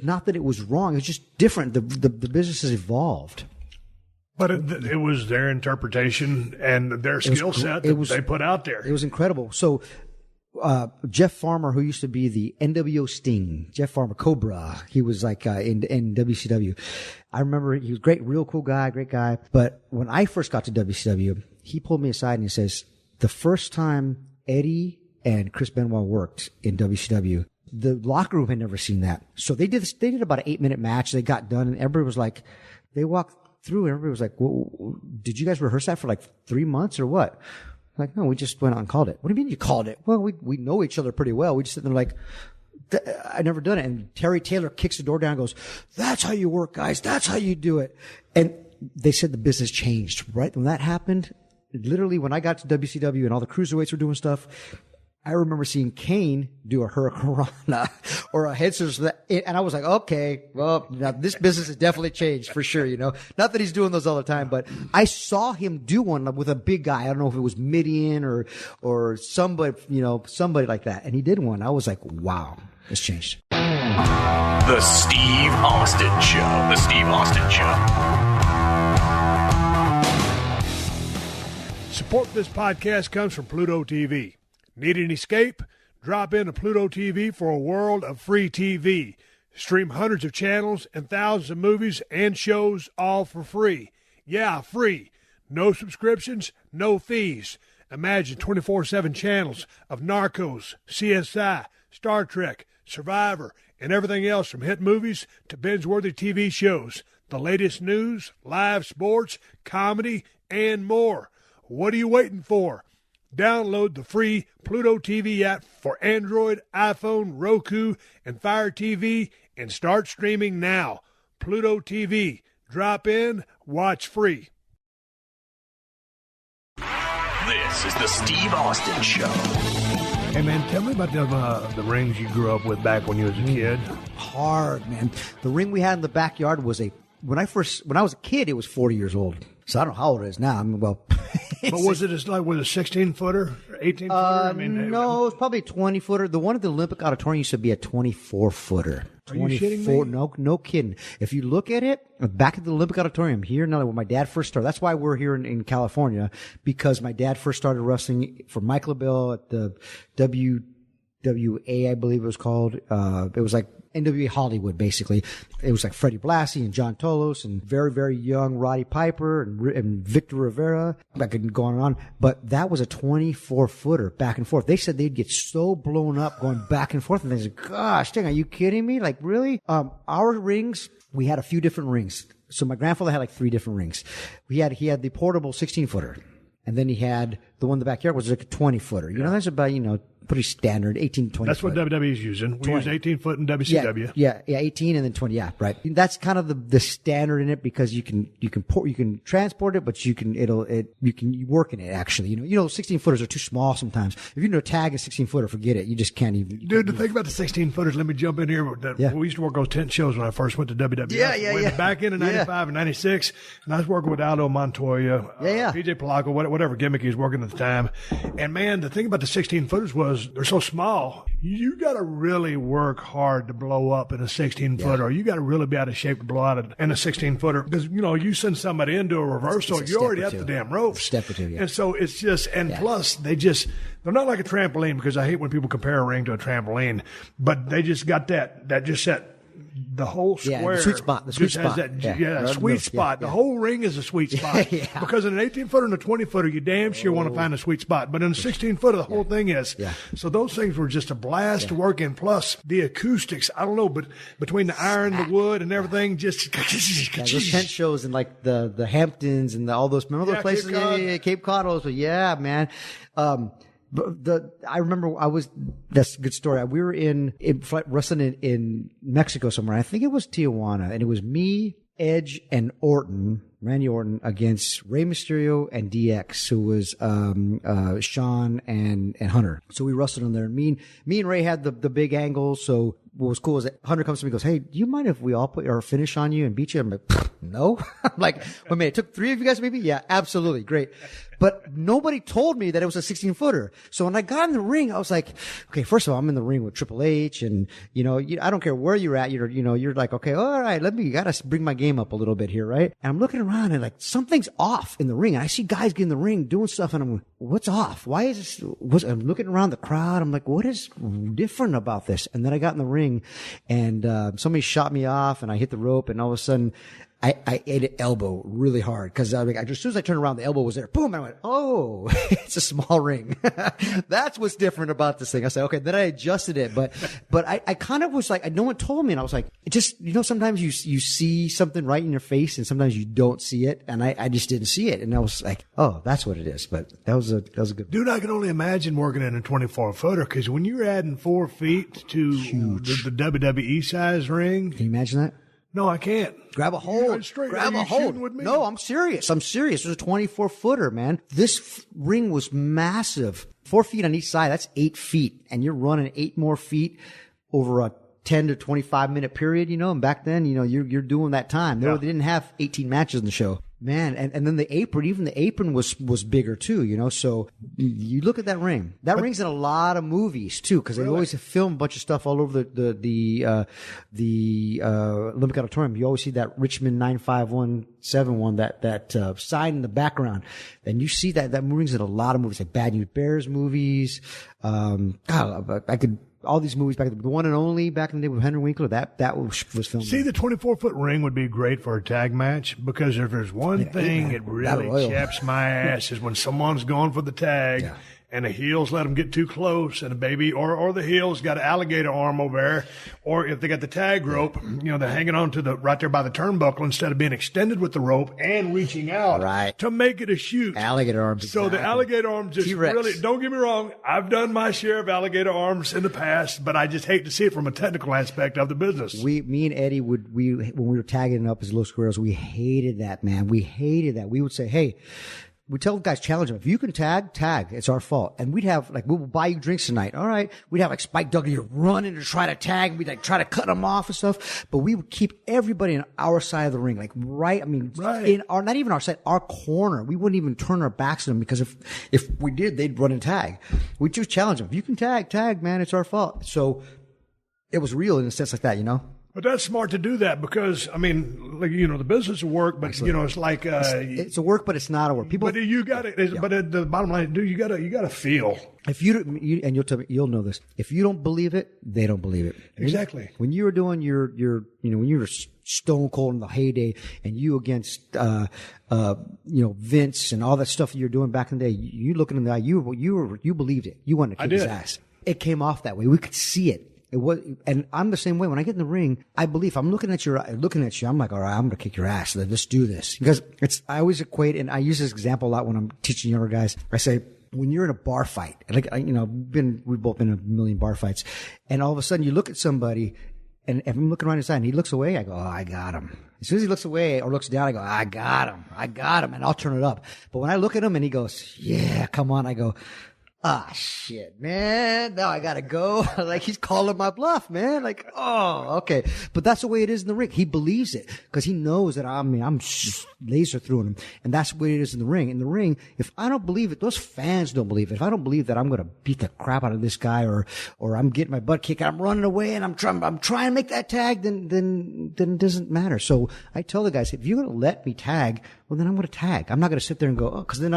not that it was wrong. It was just different. The business has evolved. But it was their interpretation and their skill set that they put out there. It was incredible. So, Jeff Farmer, who used to be the NWO Sting, Jeff Farmer, Cobra, he was like in WCW. I remember he was great, real cool guy, great guy. But when I first got to WCW, he pulled me aside and he says, the first time Eddie and Chris Benoit worked in WCW, the locker room had never seen that. So they did about an 8-minute match. They got done, and everybody was like, they walked through, and everybody was like, well, did you guys rehearse that for like 3 months or what? I'm like, no, we just went out and called it. What do you mean you called it? Well, we know each other pretty well. We just sit there like, I never done it. And Terry Taylor kicks the door down and goes, that's how you work, guys. That's how you do it. And they said the business changed, right? When that happened, literally when I got to WCW and all the cruiserweights were doing stuff, I remember seeing Kane do a Hurricanrana or a head scissors, and I was like, okay, well, now this business has definitely changed for sure, Not that he's doing those all the time, but I saw him do one with a big guy. I don't know if it was Midian or somebody, somebody like that, and he did one. I was like, wow, it's changed. The Steve Austin Show. The Steve Austin Show. Support for this podcast comes from Pluto TV. Need an escape? Drop into Pluto TV for a world of free TV. Stream hundreds of channels and thousands of movies and shows, all for free. Yeah, free. No subscriptions, no fees. Imagine 24/7 channels of Narcos, CSI, Star Trek, Survivor, and everything else from hit movies to binge-worthy TV shows. The latest news, live sports, comedy, and more. What are you waiting for? Download the free Pluto TV app for Android, iPhone, Roku, and Fire TV and start streaming now. Pluto TV. Drop in, watch free. This is the Steve Austin Show. Hey, man, tell me about the rings you grew up with back when you was a kid. Hard, man. The ring we had in the backyard was when I was a kid, it was 40 years old. So I don't know how old it is now. I mean, well. But was it just like with a 16-footer, 18-footer? No, it was probably a 20-footer. The one at the Olympic Auditorium used to be a 24-footer. Are you kidding me? No kidding. If you look at it, back at the Olympic Auditorium here, now when my dad first started, that's why we're here in California, because my dad first started wrestling for Mike LaBelle at the WWA, I believe it was called. It was like NWA Hollywood, basically. It was like Freddie Blassie and John Tolos and very, very young Roddy Piper and Victor Rivera. I could go on and on. But that was a 24-footer back and forth. They said they'd get so blown up going back and forth. And they said, gosh, dang, are you kidding me? Like, really? Our rings, we had a few different rings. So my grandfather had like 3 different rings. He had the portable 16-footer. And then he had the one in the backyard was like a 20-footer. That's about, pretty standard, 18, 20. That's what WWE's using. We use 18-foot in WCW. Yeah, 18 and then 20. Yeah, right. That's kind of the standard in it because you can transport it, but you can work in it actually. 16-footers are too small sometimes. If you tag a 16-footer, forget it. You just can't even. Dude, the thing about the 16-footers, let me jump in here. We used to work those tent shows when I first went to WWF. Yeah. Back in 95 and 96, and I was working with Aldo Montoya, PJ Polaco, whatever gimmick he was working at the time. And man, the thing about the 16-footers was because they're so small. You got to really work hard to blow up in a 16-footer. Or you got to really be out of shape to blow out in a 16-footer. Because, you send somebody into a reversal, you're already at the damn ropes. Step or two, yeah. And so it's just, and plus, they're not like a trampoline, because I hate when people compare a ring to a trampoline, but they just got that just set. The whole square. The sweet spot. The sweet spot. Sweet spot. The whole ring is a sweet spot. Because in an 18-footer and a 20-footer, you damn sure want to find a sweet spot. But in a 16-footer, the whole thing is. Yeah. So those things were just a blast to work in. Plus, the acoustics, I don't know, but between the iron, the wood, and everything, just. Those tent shows in like the Hamptons and all those. Remember those places? Cape Cod. Also, yeah, man. I remember that's a good story. We were wrestling in Mexico somewhere. I think it was Tijuana, and it was me, Edge, and Randy Orton against Rey Mysterio and DX, who was Shawn and Hunter. So we wrestled in there. Me and Ray had the big angle. So what was cool is that Hunter comes to me and goes, "Hey, do you mind if we all put our finish on you and beat you?" I'm like, "No." I'm like, "Wait a minute, it took 3 of you guys maybe?" "Yeah, absolutely. Great." But nobody told me that it was a 16-footer. So when I got in the ring, I was like, okay, first of all, I'm in the ring with Triple H, and, I don't care where you're at. You're like, okay, all right, you gotta bring my game up a little bit here, right? And I'm looking around and like, something's off in the ring. And I see guys get in the ring doing stuff, and I'm like, what's off? Why is this? I'm looking around the crowd. I'm like, what is different about this? And then I got in the ring, and somebody shot me off, and I hit the rope, and all of a sudden, I ate an elbow really hard, because as soon as I turned around, the elbow was there. Boom! And I went, oh, it's a small ring. That's what's different about this thing. I said, okay. Then I adjusted it, but I kind of was like, no one told me, and I was like, it just, sometimes you see something right in your face, and sometimes you don't see it, and I just didn't see it, and I was like, oh, that's what it is. But that was a good. Dude, I can only imagine working in a 24-footer, because when you're adding 4 feet to the WWE size ring, can you imagine that? No, I can't. Grab a hold. Grab a hold. With me? No, I'm serious. It was a 24-footer, man. This ring was massive. 4 feet on each side. That's 8 feet. And you're running 8 more feet over a 10 to 25 minute period, and back then, you're doing that time. They didn't have 18 matches in the show. Man, and then the apron was bigger too, so you look at that ring. That ring's in a lot of movies too, because they always film a bunch of stuff all over the Olympic Auditorium. You always see that Richmond 95171, that sign in the background. And you see that ring's in a lot of movies, like Bad News Bears movies. All these movies back, the one and only back in the day with Henry Winkler, that was filmed. See, the 24-foot ring would be great for a tag match, because if there's one thing it really chaps my ass is when someone's going for the tag and the heels let them get too close, and the baby or the heels got an alligator arm over there, or if they got the tag rope, they're hanging on to right there by the turnbuckle instead of being extended with the rope and reaching out to make it a shoot. Alligator arms. So the alligator arms just T-Rex. Really, don't get me wrong, I've done my share of alligator arms in the past, but I just hate to see it from a technical aspect of the business. Me and Eddie when we were tagging up as Los Guerreros, we hated that, man. We hated that. We would say, hey, we tell the guys, challenge them. If you can tag. It's our fault. And we'd have, we will buy you drinks tonight. All right. We'd have Spike Dudley running to try to tag. We'd try to cut them off and stuff. But we would keep everybody on our side of the ring. In our, not even our side, our corner. We wouldn't even turn our backs to them, because if we did, they'd run and tag. We'd just challenge them. If you can tag, man, it's our fault. So it was real in a sense like that, But that's smart to do that, because, the business will work, but, it's like... it's a work, but it's not a work. People... But you got it. But the bottom line, dude, you got to feel. If and you'll tell me, you'll know this. If you don't believe it, they don't believe it. Exactly. When you were doing when you were Stone Cold in the heyday, and you against, Vince and all that stuff that you're doing back in the day, you looking in the eye, you believed it. You wanted to kick his ass. It came off that way. We could see it. It was, and I'm the same way. When I get in the ring, I believe. I'm looking at you. I'm like, all right, I'm going to kick your ass. Let's do this. Because I always equate, and I use this example a lot when I'm teaching younger guys. I say, when you're in a bar fight, we've both been in a million bar fights, and all of a sudden you look at somebody, and if I'm looking around his side and he looks away, I go, oh, I got him. As soon as he looks away or looks down, I go, I got him, and I'll turn it up. But when I look at him and he goes, yeah, come on, I go, Ah, shit, man. Now I gotta go. Like, he's calling my bluff, man. Like, oh, okay. But that's the way it is in the ring. He believes it because he knows that I'm just laser through him. And that's the way it is in the ring. In the ring, if I don't believe it, those fans don't believe it. If I don't believe that I'm going to beat the crap out of this guy or I'm getting my butt kicked, I'm running away and I'm trying to make that tag, then it doesn't matter. So I tell the guys, if you're going to let me tag, well, then I'm going to tag. I'm not going to sit there and go, oh, cause then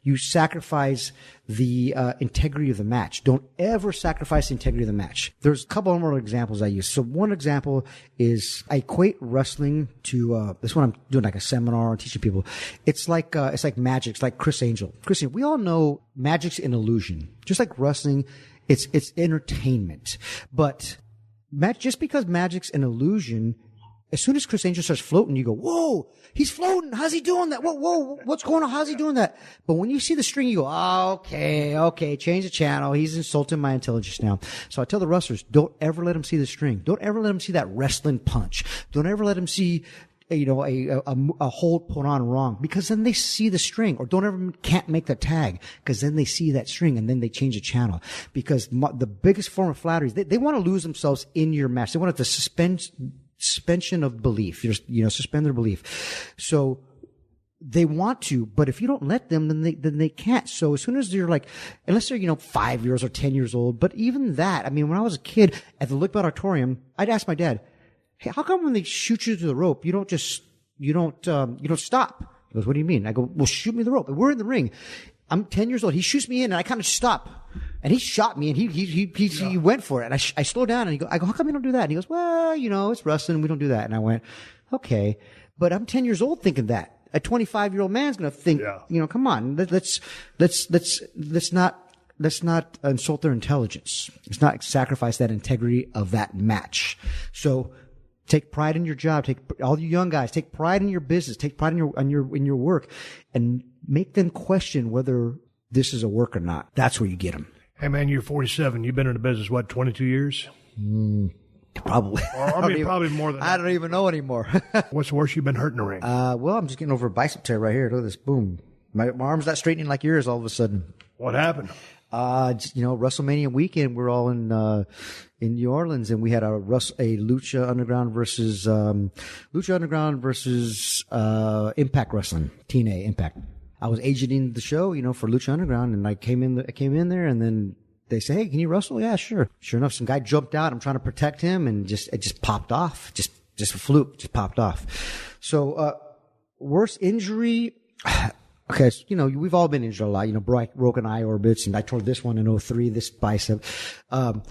you sacrifice the integrity of the match. Don't ever sacrifice the integrity of the match. There's a couple of more examples I use. So one example is I equate wrestling to this one I'm doing like a seminar on teaching people. It's like magic. It's like Chris Angel. We all know magic's an illusion. Just like wrestling, it's entertainment. But just because magic's an illusion, as soon as Chris Angel starts floating, you go, whoa, he's floating. How's he doing that? Whoa, what's going on? How's he doing that? But when you see the string, you go, oh, okay, change the channel. He's insulting my intelligence now. So I tell the wrestlers, don't ever let him see the string. Don't ever let him see that wrestling punch. Don't ever let him see, a hold put on wrong, because then they see the string. Or can't make the tag, because then they see that string and then they change the channel. Because the biggest form of flattery is they want to lose themselves in your match. They want to suspension of belief, suspend their belief. So they want to, but if you don't let them, then they can't. So as soon as they're like, unless they're, 5 years or 10 years old, but even that, I mean, when I was a kid at the Lickbelt Auditorium, I'd ask my dad, hey, how come when they shoot you to the rope, you don't stop? He goes, what do you mean? I go, well, shoot me the rope. We're in the ring. I'm 10 years old. He shoots me in and I kind of stop. And he shot me and he went for it. And I slowed down and I go, how come you don't do that? And he goes, well, it's wrestling. We don't do that. And I went, okay, but I'm 10 years old thinking that. A 25-year-old man's going to think, come on, let's not insult their intelligence. Let's not sacrifice that integrity of that match. So take pride in your job. All you young guys, take pride in your business. Take pride in your work, and make them question whether this is a work or not. That's where you get them. Hey, man, you're 47. You've been in the business, 22 years? Probably. Probably more than that. I don't even know anymore. What's the worst you've been hurt in the ring? Well, I'm just getting over a bicep tear right here. Look at this. Boom. My arm's not straightening like yours all of a sudden. What happened? WrestleMania weekend, we're all in New Orleans, and we had a Lucha Underground versus Impact Wrestling, TNA Impact. I was agenting the show, for Lucha Underground, and I came in there, and then they say, hey, can you wrestle? Yeah, sure. Sure enough, some guy jumped out. I'm trying to protect him, and it just popped off. Just a fluke, just popped off. So, worst injury. Okay, so, we've all been injured a lot, broken eye orbits, and I tore this one in 2003, this bicep. The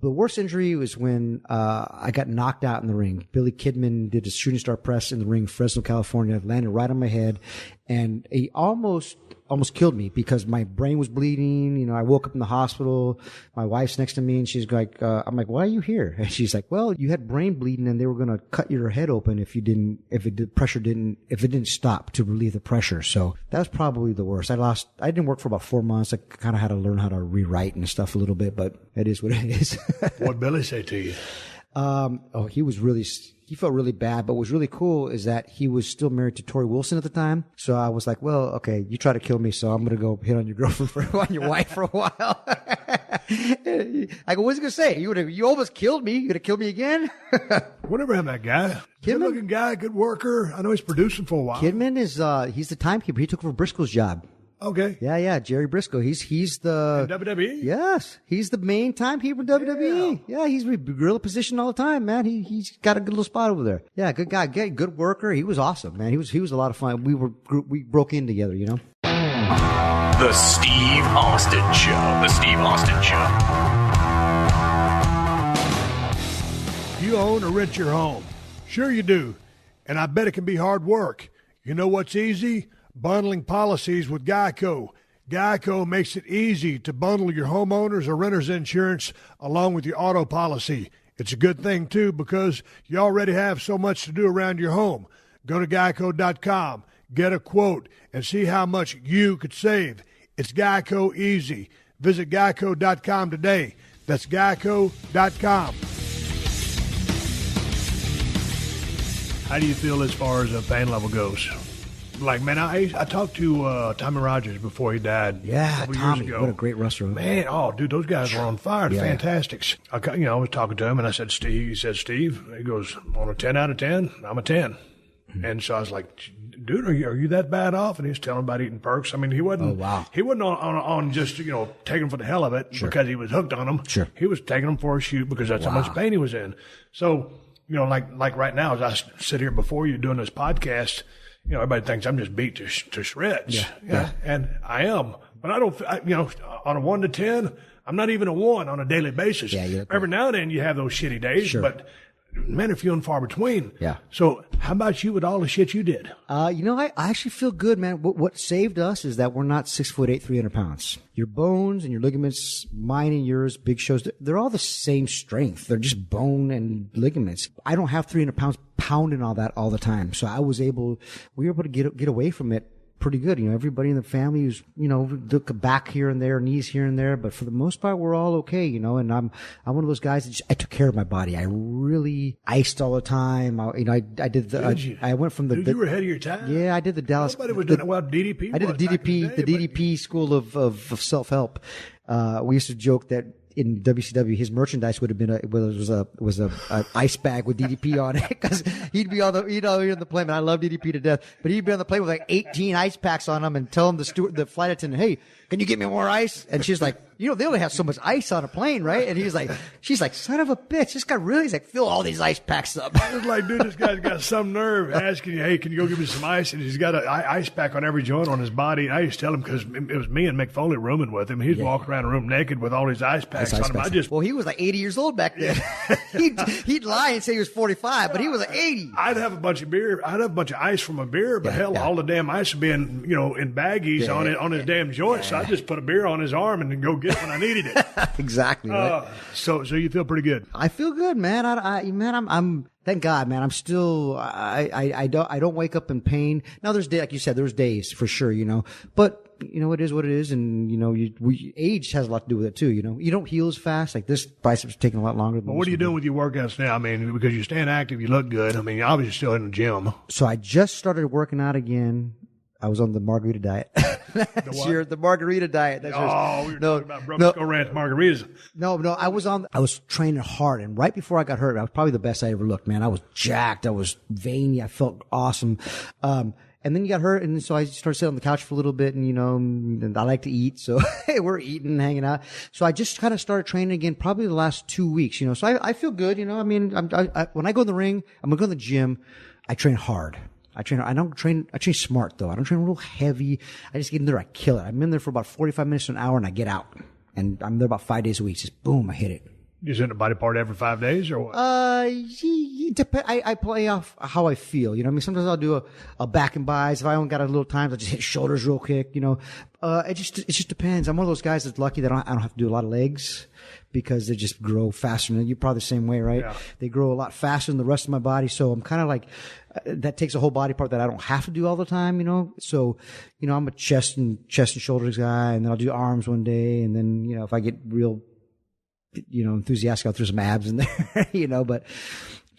worst injury was when, I got knocked out in the ring. Billy Kidman did a shooting star press in the ring, Fresno, California, landed right on my head, and he almost killed me because my brain was bleeding. I woke up in the hospital. My wife's next to me and she's like, I'm like, why are you here? And she's like, well, you had brain bleeding and they were going to cut your head open if it didn't stop to relieve the pressure. So that was probably the worst. I didn't work for about 4 months. I kind of had to learn how to rewrite and stuff a little bit, but it is what it is. What'd Billy say to you? He felt really bad, but what was really cool is that he was still married to Tori Wilson at the time. So I was like, well, okay, you try to kill me, so I'm going to go hit on your girlfriend on your wife for a while. I go, what's he going to say? You almost killed me. You going to kill me again? Whatever happened to that guy? Good looking guy, good worker. I know he's producing for a while. Kidman is, he's the timekeeper. He took over Briscoe's job. Okay. Yeah, Jerry Briscoe. He's the in WWE. Yes, he's the main timekeeper in WWE. Yeah, he's gorilla position all the time, man. He's got a good little spot over there. Yeah, good guy, good worker. He was awesome, man. He was a lot of fun. We broke in together, The Steve Austin Show. The Steve Austin Show. You own or rent your home? Sure you do, and I bet it can be hard work. You know what's easy? Bundling policies with Geico. Geico makes it easy to bundle your homeowners or renters insurance along with your auto policy. It's a good thing, too, because you already have so much to do around your home. Go to geico.com, get a quote, and see how much you could save. It's Geico easy. Visit geico.com today. That's geico.com. How do you feel as far as the pain level goes? Like, man, I talked to Tommy Rogers before he died. Yeah, a couple Tommy, years ago. what a great wrestler. Man, dude, those guys were on fire. Yeah. Fantastics. I was talking to him, and I said, Steve. He said, Steve. He goes, on a 10 out of 10, I'm a 10. Mm-hmm. And so I was like, dude, are you that bad off? And he was telling about eating perks. I mean, he wasn't. Oh, wow. He wasn't on just taking them for the hell of it because he was hooked on them. Sure. He was taking them for a shoot because that's how much pain he was in. So, like right now, as I sit here before you doing this podcast, everybody thinks I'm just beat to shreds. Yeah. And I am, but I don't. On a 1 to 10, I'm not even a 1 on a daily basis. Yeah. Every now and then you have those shitty days, but. Man, are few and far between. Yeah. So how about you with all the shit you did? I actually feel good, man. What saved us is that we're not 6'8", 300 pounds. Your bones and your ligaments, mine and yours, Big Show's, they're all the same strength. They're just bone and ligaments. I don't have 300 pounds pounding all that all the time. So we were able to get away from it pretty good. Everybody in the family was, look back here and there, knees here and there, but for the most part, we're all okay, and I'm one of those guys that I took care of my body. I really iced all the time. I did the, I went from Dude, you were ahead of your time. Yeah, I did the Dallas. Nobody was doing it. Well, DDP. I did the DDP school of self-help. We used to joke that in WCW, his merchandise would have been was a ice bag with DDP on it because he'd be on the in the plane. And I love DDP to death, but he'd be on the plane with like 18 ice packs on him and tell him the flight attendant, "Hey, can you get me more ice?" And she's like, they only have so much ice on a plane, right? And she's like, son of a bitch, this guy really is like, fill all these ice packs up. It's like, dude, this guy's got some nerve asking you, hey, can you go give me some ice? And he's got an ice pack on every joint on his body. And I used to tell him because it was me and Mick Foley rooming with him. He'd walk around the room naked with all these ice packs on him. Well, he was like 80 years old back then. he'd lie and say he was 45, but he was like 80. I'd have a bunch of beer. I'd have a bunch of ice from a beer, but all the damn ice would be in, in baggies on his damn joint. So I just put a beer on his arm and then go get it when I needed it. Exactly. Right? So you feel pretty good. I feel good, man. I'm thank God, man. I'm still, I don't wake up in pain. Now there's days, like you said, there's days for sure, but it is what it is. And, age has a lot to do with it too. You don't heal as fast. Like this bicep's taking a lot longer. But what are you doing with your workouts now? I mean, because you're staying active, you look good. I mean, you're obviously still in the gym. So I just started working out again. I was on the margarita diet. The margarita diet. We were talking about Broken Skull Ranch margaritas. No, I was training hard. And right before I got hurt, I was probably the best I ever looked, man. I was jacked. I was veiny. I felt awesome. And then you got hurt. And so I started sitting on the couch for a little bit and, and I like to eat. So we're eating, hanging out. So I just kind of started training again, probably the last 2 weeks, So I feel good, I mean, when I go in the ring, I'm going to go in the gym. I train hard. I train smart though. I don't train real heavy. I just get in there, I kill it. I'm in there for about 45 minutes to an hour and I get out. And I'm there about 5 days a week. Just boom, I hit it. You hit a body part every 5 days or what? I play off how I feel. Sometimes I'll do a back and buys. If I only got a little time, I'll just hit shoulders real quick. It just depends. I'm one of those guys that's lucky that I don't have to do a lot of legs because they just grow faster. And you're probably the same way, right? Yeah. They grow a lot faster than the rest of my body. So I'm kind of like, that takes a whole body part that I don't have to do all the time, So, I'm a chest and shoulders guy, and then I'll do arms one day. And then, if I get real, enthusiastic, I'll throw some abs in there, but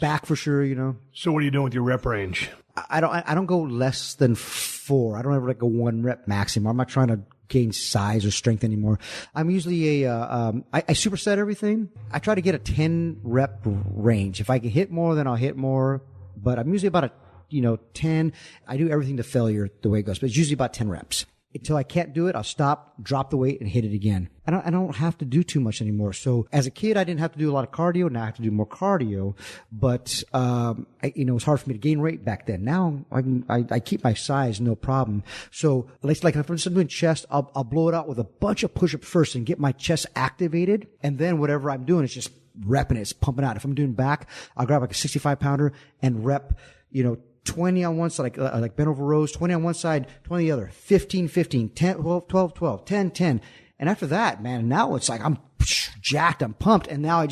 back for sure, So what are you doing with your rep range? I don't go less than 4. I don't ever like a 1 rep maximum. I'm not trying to gain size or strength anymore. I'm usually I superset everything. I try to get a 10 rep range. If I can hit more, then I'll hit more. But I'm usually about 10. I do everything to failure the way it goes, but it's usually about 10 reps. Until I can't do it, I'll stop, drop the weight, and hit it again. I don't have to do too much anymore. So as a kid, I didn't have to do a lot of cardio. Now I have to do more cardio. But it was hard for me to gain weight back then. Now I keep my size, no problem. So like if I'm doing chest, I'll blow it out with a bunch of push-ups first and get my chest activated. And then whatever I'm doing is just repping it, it's pumping out. If I'm doing back, I'll grab like a 65 pounder and rep, 20 on one side, like bent over rows, 20 on one side, 20 on the other, 15, 15, 10, 12, 10, 10. And after that, man, now it's like I'm jacked, I'm pumped. And now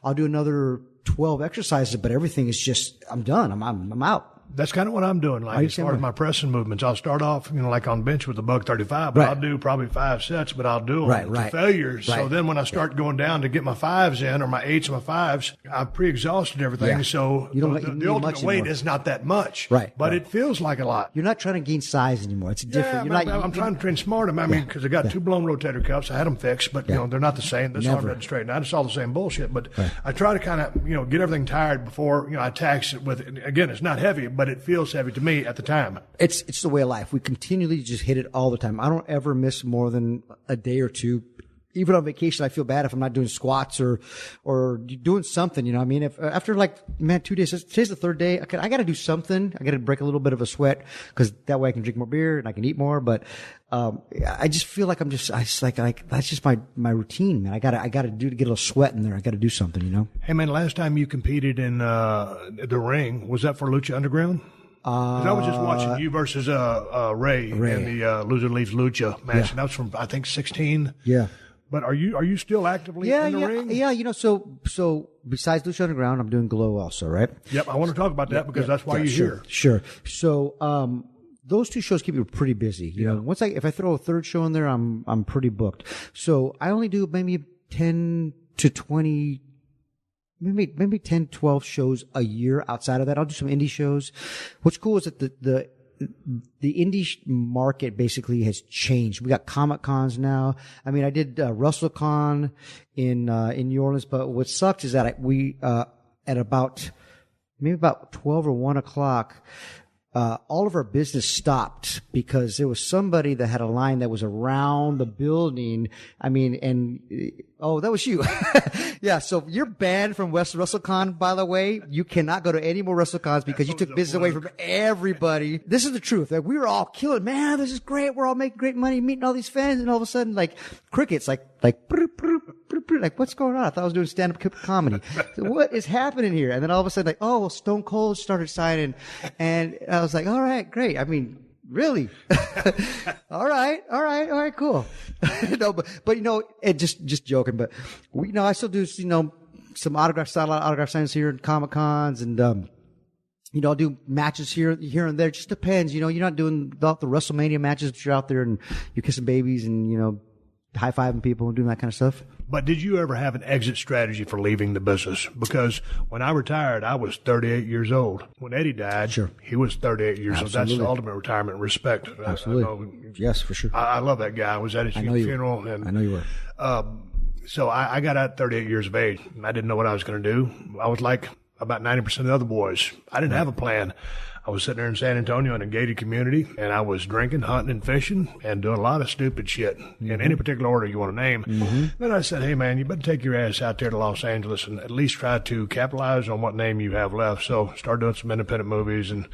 I'll do another 12 exercises, but everything is just, I'm done. I'm out. That's kind of what I'm doing. Like as far as my pressing movements, I'll start off, like on bench with the $135, but I'll do probably 5 sets, but I'll do them to failures. Right. So then when I start going down to get my 5s in, or my 8s and my 5s, I've pre-exhausted everything. Yeah. So the ultimate weight is not that much. Right. But it feels like a lot. You're not trying to gain size anymore. It's different. I'm trying to train smart. I mean, because I got 2 blown rotator cuffs. I had them fixed, but they're not the same. This arm doesn't straighten out. It's all the same bullshit. But I try to kind of, get everything tired before, I tax it with, again, it's not heavy, but it feels heavy to me at the time. It's the way of life. We continually just hit it all the time. I don't ever miss more than a day or two. Even on vacation, I feel bad if I'm not doing squats or doing something, I mean, if after 2 days, today's the 3rd day, I got to do something. I got to break a little bit of a sweat because that way I can drink more beer and I can eat more. But, I just feel like that's just my routine, man. I got to get a little sweat in there. I got to do something, Hey man, last time you competed in, the ring, was that for Lucha Underground? Because I was just watching you versus Ray in the Loser Leaves Lucha match, and that was from I think 16. Yeah. But are you still actively in the ring? Yeah. So besides Lucha Underground, I'm doing Glow also, right? Yep. I want to talk about that because that's why you're here. Sure. So those 2 shows keep me pretty busy. You know, if I throw a 3rd show in there, I'm pretty booked. So I only do maybe 10 to 20. Maybe 10, 12 shows a year. Outside of that, I'll do some indie shows. What's cool is that the indie market basically has changed. We got Comic Cons now. I mean, I did WrestleCon in New Orleans, but what sucks is that we at about 12 or 1 o'clock, all of our business stopped because there was somebody that had a line that was around the building. I mean, that was you. Yeah. So you're banned from WrestleCon, by the way. You cannot go to any more WrestleCons because you took business away from everybody. This is the truth. Like, we were all killing, man, this is great. We're all making great money, meeting all these fans. And all of a sudden, crickets, like, what's going on? I thought I was doing stand-up comedy. So what is happening here? And then all of a sudden, Stone Cold started signing. And I was like, all right, great. I mean, really? All right, cool. No, but just joking. But I still do, some satellite autograph signs here in Comic Cons, and I'll do matches here and there. It just depends. You're not doing the WrestleMania matches, but you're out there and you're kissing babies and high-fiving people and doing that kind of stuff. But did you ever have an exit strategy for leaving the business? Because when I retired, I was 38 years old. When Eddie died, he was 38 years old. That's the ultimate retirement. Respect. Absolutely. Yes, for sure. I love that guy. I was at his funeral. I know you were. So I got out at 38 years of age. I didn't know what I was going to do. I was like about 90% of the other boys. I didn't have a plan. I was sitting there in San Antonio in a gated community, and I was drinking, hunting, and fishing, and doing a lot of stupid shit in any particular order you want to name. Then I said, hey, man, you better take your ass out there to Los Angeles and at least try to capitalize on what name you have left. So started doing some independent movies, and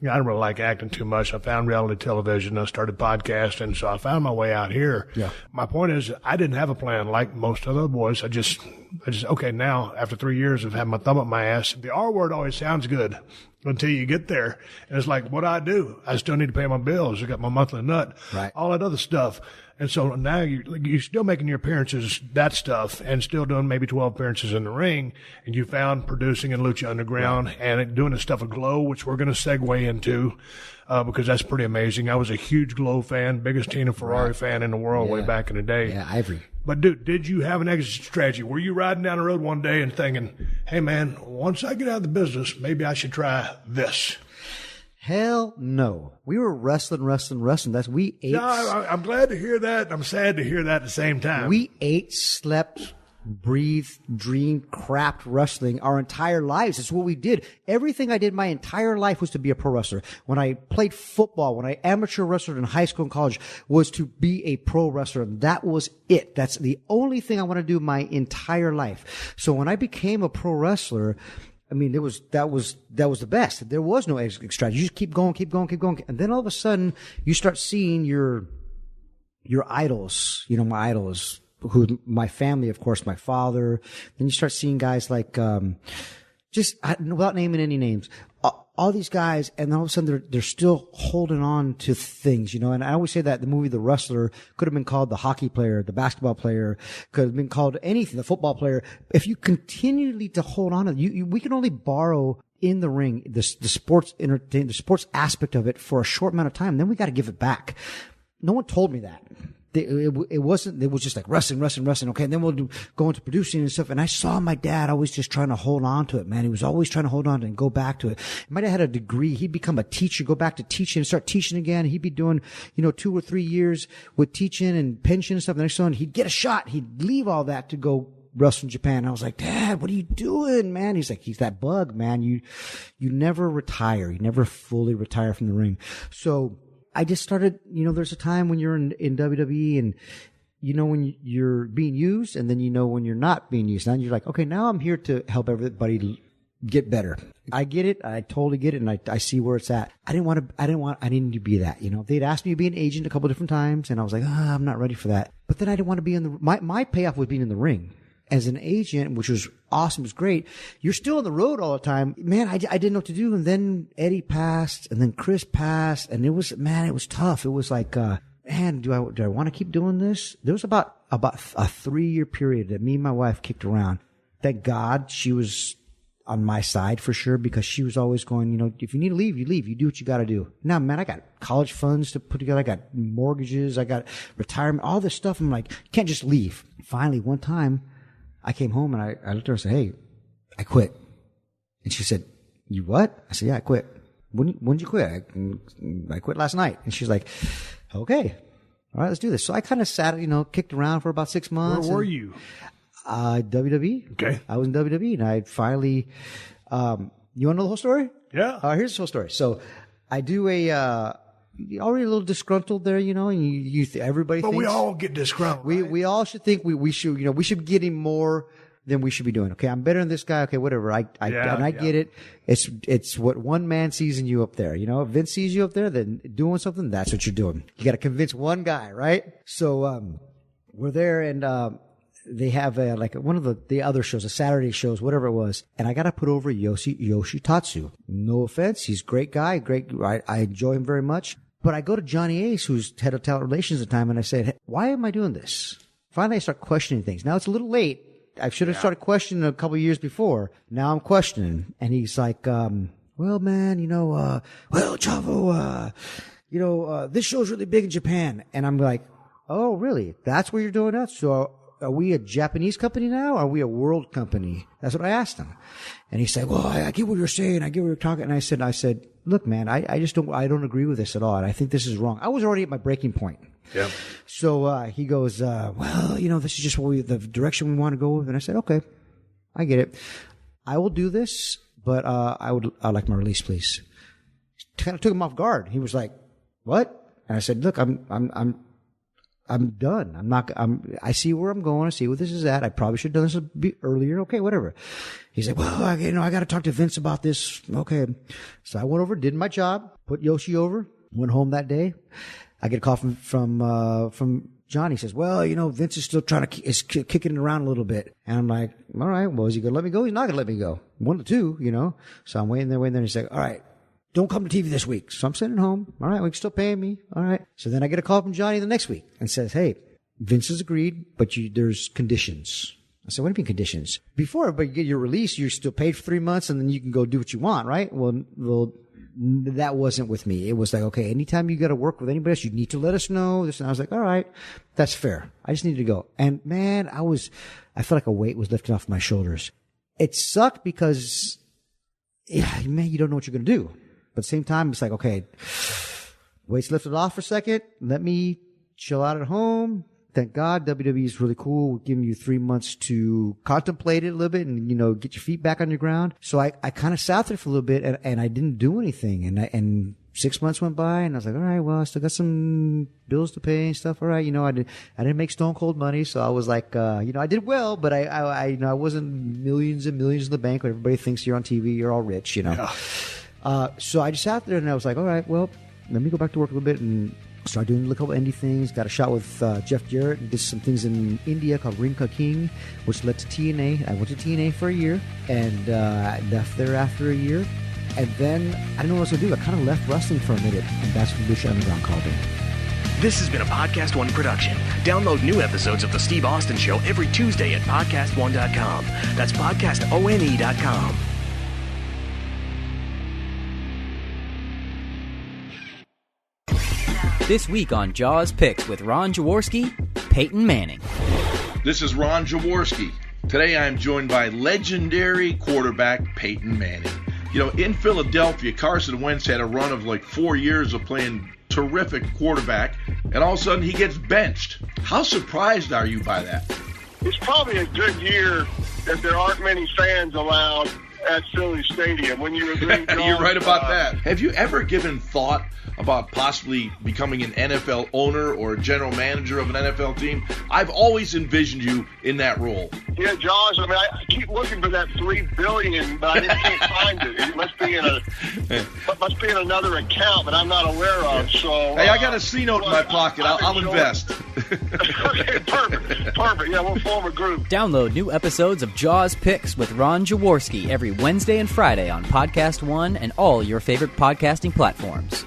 I didn't really like acting too much. I found reality television. I started podcasting, so I found my way out here. Yeah. My point is, I didn't have a plan like most other boys. I just, okay, now, after 3 years of having my thumb up my ass, the R word always sounds good until you get there. And it's like, what do? I still need to pay my bills. I got my monthly nut, all that other stuff. And so now you're still making your appearances, that stuff, and still doing maybe 12 appearances in the ring. And you found producing in Lucha Underground and doing the stuff with Glow, which we're going to segue into, because that's pretty amazing. I was a huge Glow fan, biggest Tina Ferrari fan in the world way back in the day. Yeah, Ivory. But dude, did you have an exit strategy? Were you riding down the road one day and thinking, hey man, once I get out of the business, maybe I should try this? Hell no. We were wrestling. We ate. No, I'm glad to hear that. I'm sad to hear that at the same time. We ate, slept, breathed, dreamed, crapped wrestling our entire lives. It's what we did. Everything I did my entire life was to be a pro wrestler. When I played football, when I amateur wrestled in high school and college, was to be a pro wrestler. And that was it. That's the only thing I want to do my entire life. So when I became a pro wrestler, I mean, that was the best. There was no exit strategy. You just keep going. And then all of a sudden you start seeing your idols, my idols, who my family, of course, my father. Then you start seeing guys like, without naming any names, all these guys, and all of a sudden they're still holding on to things, And I always say that the movie The Wrestler could have been called the hockey player, the basketball player, could have been called anything, the football player. If you continually to hold on to we can only borrow in the ring the sports aspect of it for a short amount of time. Then we got to give it back. No one told me that. It was just like wrestling. Okay. And then we'll go into producing and stuff. And I saw my dad always just trying to hold on to it, man. He was always trying to hold on to it and go back to it. He might have had a degree. He'd become a teacher, go back to teaching and start teaching again. He'd be doing, 2 or 3 years with teaching and pension and stuff. And so on. He'd get a shot. He'd leave all that to go wrestle in Japan. And I was like, Dad, what are you doing, man? He's like, he's that bug, man. You never retire. You never fully retire from the ring. So I just started, there's a time when you're in WWE and when you're being used, and then when you're not being used. Now you're like, okay, now I'm here to help everybody get better. I get it. I totally get it. And I see where it's at. I didn't to be that, They'd asked me to be an agent a couple different times, and I was like, I'm not ready for that. But then I didn't want to be my payoff was being in the ring. As an agent, which was awesome, was great. You're still on the road all the time. Man, I didn't know what to do. And then Eddie passed, and then Chris passed, and it was tough. It was like, man, do I want to keep doing this? There was about a 3-year period that me and my wife kicked around. Thank God she was on my side for sure, because she was always going, if you need to leave, you leave. You do what you got to do. Now, man, I got college funds to put together. I got mortgages. I got retirement, all this stuff. I'm like, you can't just leave. Finally, one time, I came home and I looked at her and said, hey, I quit. And she said, you what? I said, yeah, I quit. When did you quit? I quit last night. And she's like, okay, all right, let's do this. So I kind of sat, kicked around for about 6 months. Where were you? WWE. Okay. I was in WWE, and I finally, you want to know the whole story? Yeah. Here's the whole story. So I do already a little disgruntled there, and everybody thinks. But we all get disgruntled. We all should think we should, we should be getting more than we should be doing. Okay, I'm better than this guy. Okay, whatever. I get it. It's what one man sees in you up there. If Vince sees you up there, then doing something, that's what you're doing. You got to convince one guy, right? So, we're there, and, they have like one of the other shows, the Saturday shows, whatever it was. And I got to put over Yoshitatsu. No offense. He's a great guy. I enjoy him very much. But I go to Johnny Ace, who's head of talent relations at the time, and I said, hey, why am I doing this? Finally, I start questioning things. Now it's a little late. I should have started questioning a couple of years before. Now I'm questioning. And he's like, well, man, well, Chavo, this show's really big in Japan. And I'm like, oh, really? That's where you're doing that? So are we a Japanese company now? Or are we a world company? That's what I asked him. And he said, well, I get what you're saying. I get what you're talking. And I said, look, man, I just don't agree with this at all. And I think this is wrong. I was already at my breaking point. Yeah. So, he goes, well, this is just the direction we want to go with. And I said, okay, I get it. I will do this, but, I'd like my release, please. Kind of took him off guard. He was like, what? And I said, look, I'm done. I see where I'm going. I see where this is at. I probably should have done this a bit earlier. Okay, whatever. He's like, well, I got to talk to Vince about this. Okay. So I went over, did my job, put Yoshi over, went home that day. I get a call from Johnny. He says, well, Vince is still is kicking it around a little bit. And I'm like, all right, well, is he going to let me go? He's not going to let me go. 1 to 2, So I'm waiting there. And he's like, all right, don't come to TV this week. So I'm sitting at home. All right, well, you're still paying me. All right. So then I get a call from Johnny the next week and says, hey, Vince has agreed, but there's conditions. I said, what do you mean conditions? Before, but you get your release, you're still paid for 3 months, and then you can go do what you want, right? Well, that wasn't with me. It was like, okay, anytime you got to work with anybody else, you need to let us know this. And I was like, all right, that's fair. I just needed to go. And man, I felt like a weight was lifted off my shoulders. It sucked because, man, you don't know what you're going to do. But at the same time, it's like, okay, weight's lifted off for a second. Let me chill out at home. Thank God WWE is really cool. We're giving you 3 months to contemplate it a little bit and, get your feet back on your ground. So I kind of sat there for a little bit and I didn't do anything. And 6 months went by and I was like, all right, well, I still got some bills to pay and stuff. All right. I didn't make stone cold money. So I was like, I did well, but I wasn't millions and millions in the bank. When everybody thinks you're on TV, you're all rich, Yeah. So I just sat there and I was like, all right, well, let me go back to work a little bit and started doing a couple of indie things. Got a shot with Jeff Jarrett and did some things in India called Rinka King, which led to TNA. I went to TNA for a year and left there after a year. And then I didn't know what I was going to do. I kind of left wrestling for a minute, and that's when Lucha Underground called in. This has been a Podcast One production. Download new episodes of The Steve Austin Show every Tuesday at PodcastOne.com. That's PodcastOne.com. This week on Jaws Picks with Ron Jaworski, Peyton Manning. This is Ron Jaworski. Today I am joined by legendary quarterback Peyton Manning. You know, in Philadelphia, Carson Wentz had a run of like 4 years of playing terrific quarterback, and all of a sudden he gets benched. How surprised are you by that? It's probably a good year that there aren't many fans allowed at Philly Stadium. When you agree, you're right about that. Have you ever given thought about possibly becoming an NFL owner or a general manager of an NFL team? I've always envisioned you in that role. Yeah, Josh, I mean, I keep looking for that $3 billion, but I just can't find it. It must be in another account that I'm not aware of. So, hey, I got a C note in my pocket. I'll invest. Okay, perfect. Yeah, we'll form a group. Download new episodes of Jaws Picks with Ron Jaworski every Wednesday and Friday on Podcast One and all your favorite podcasting platforms.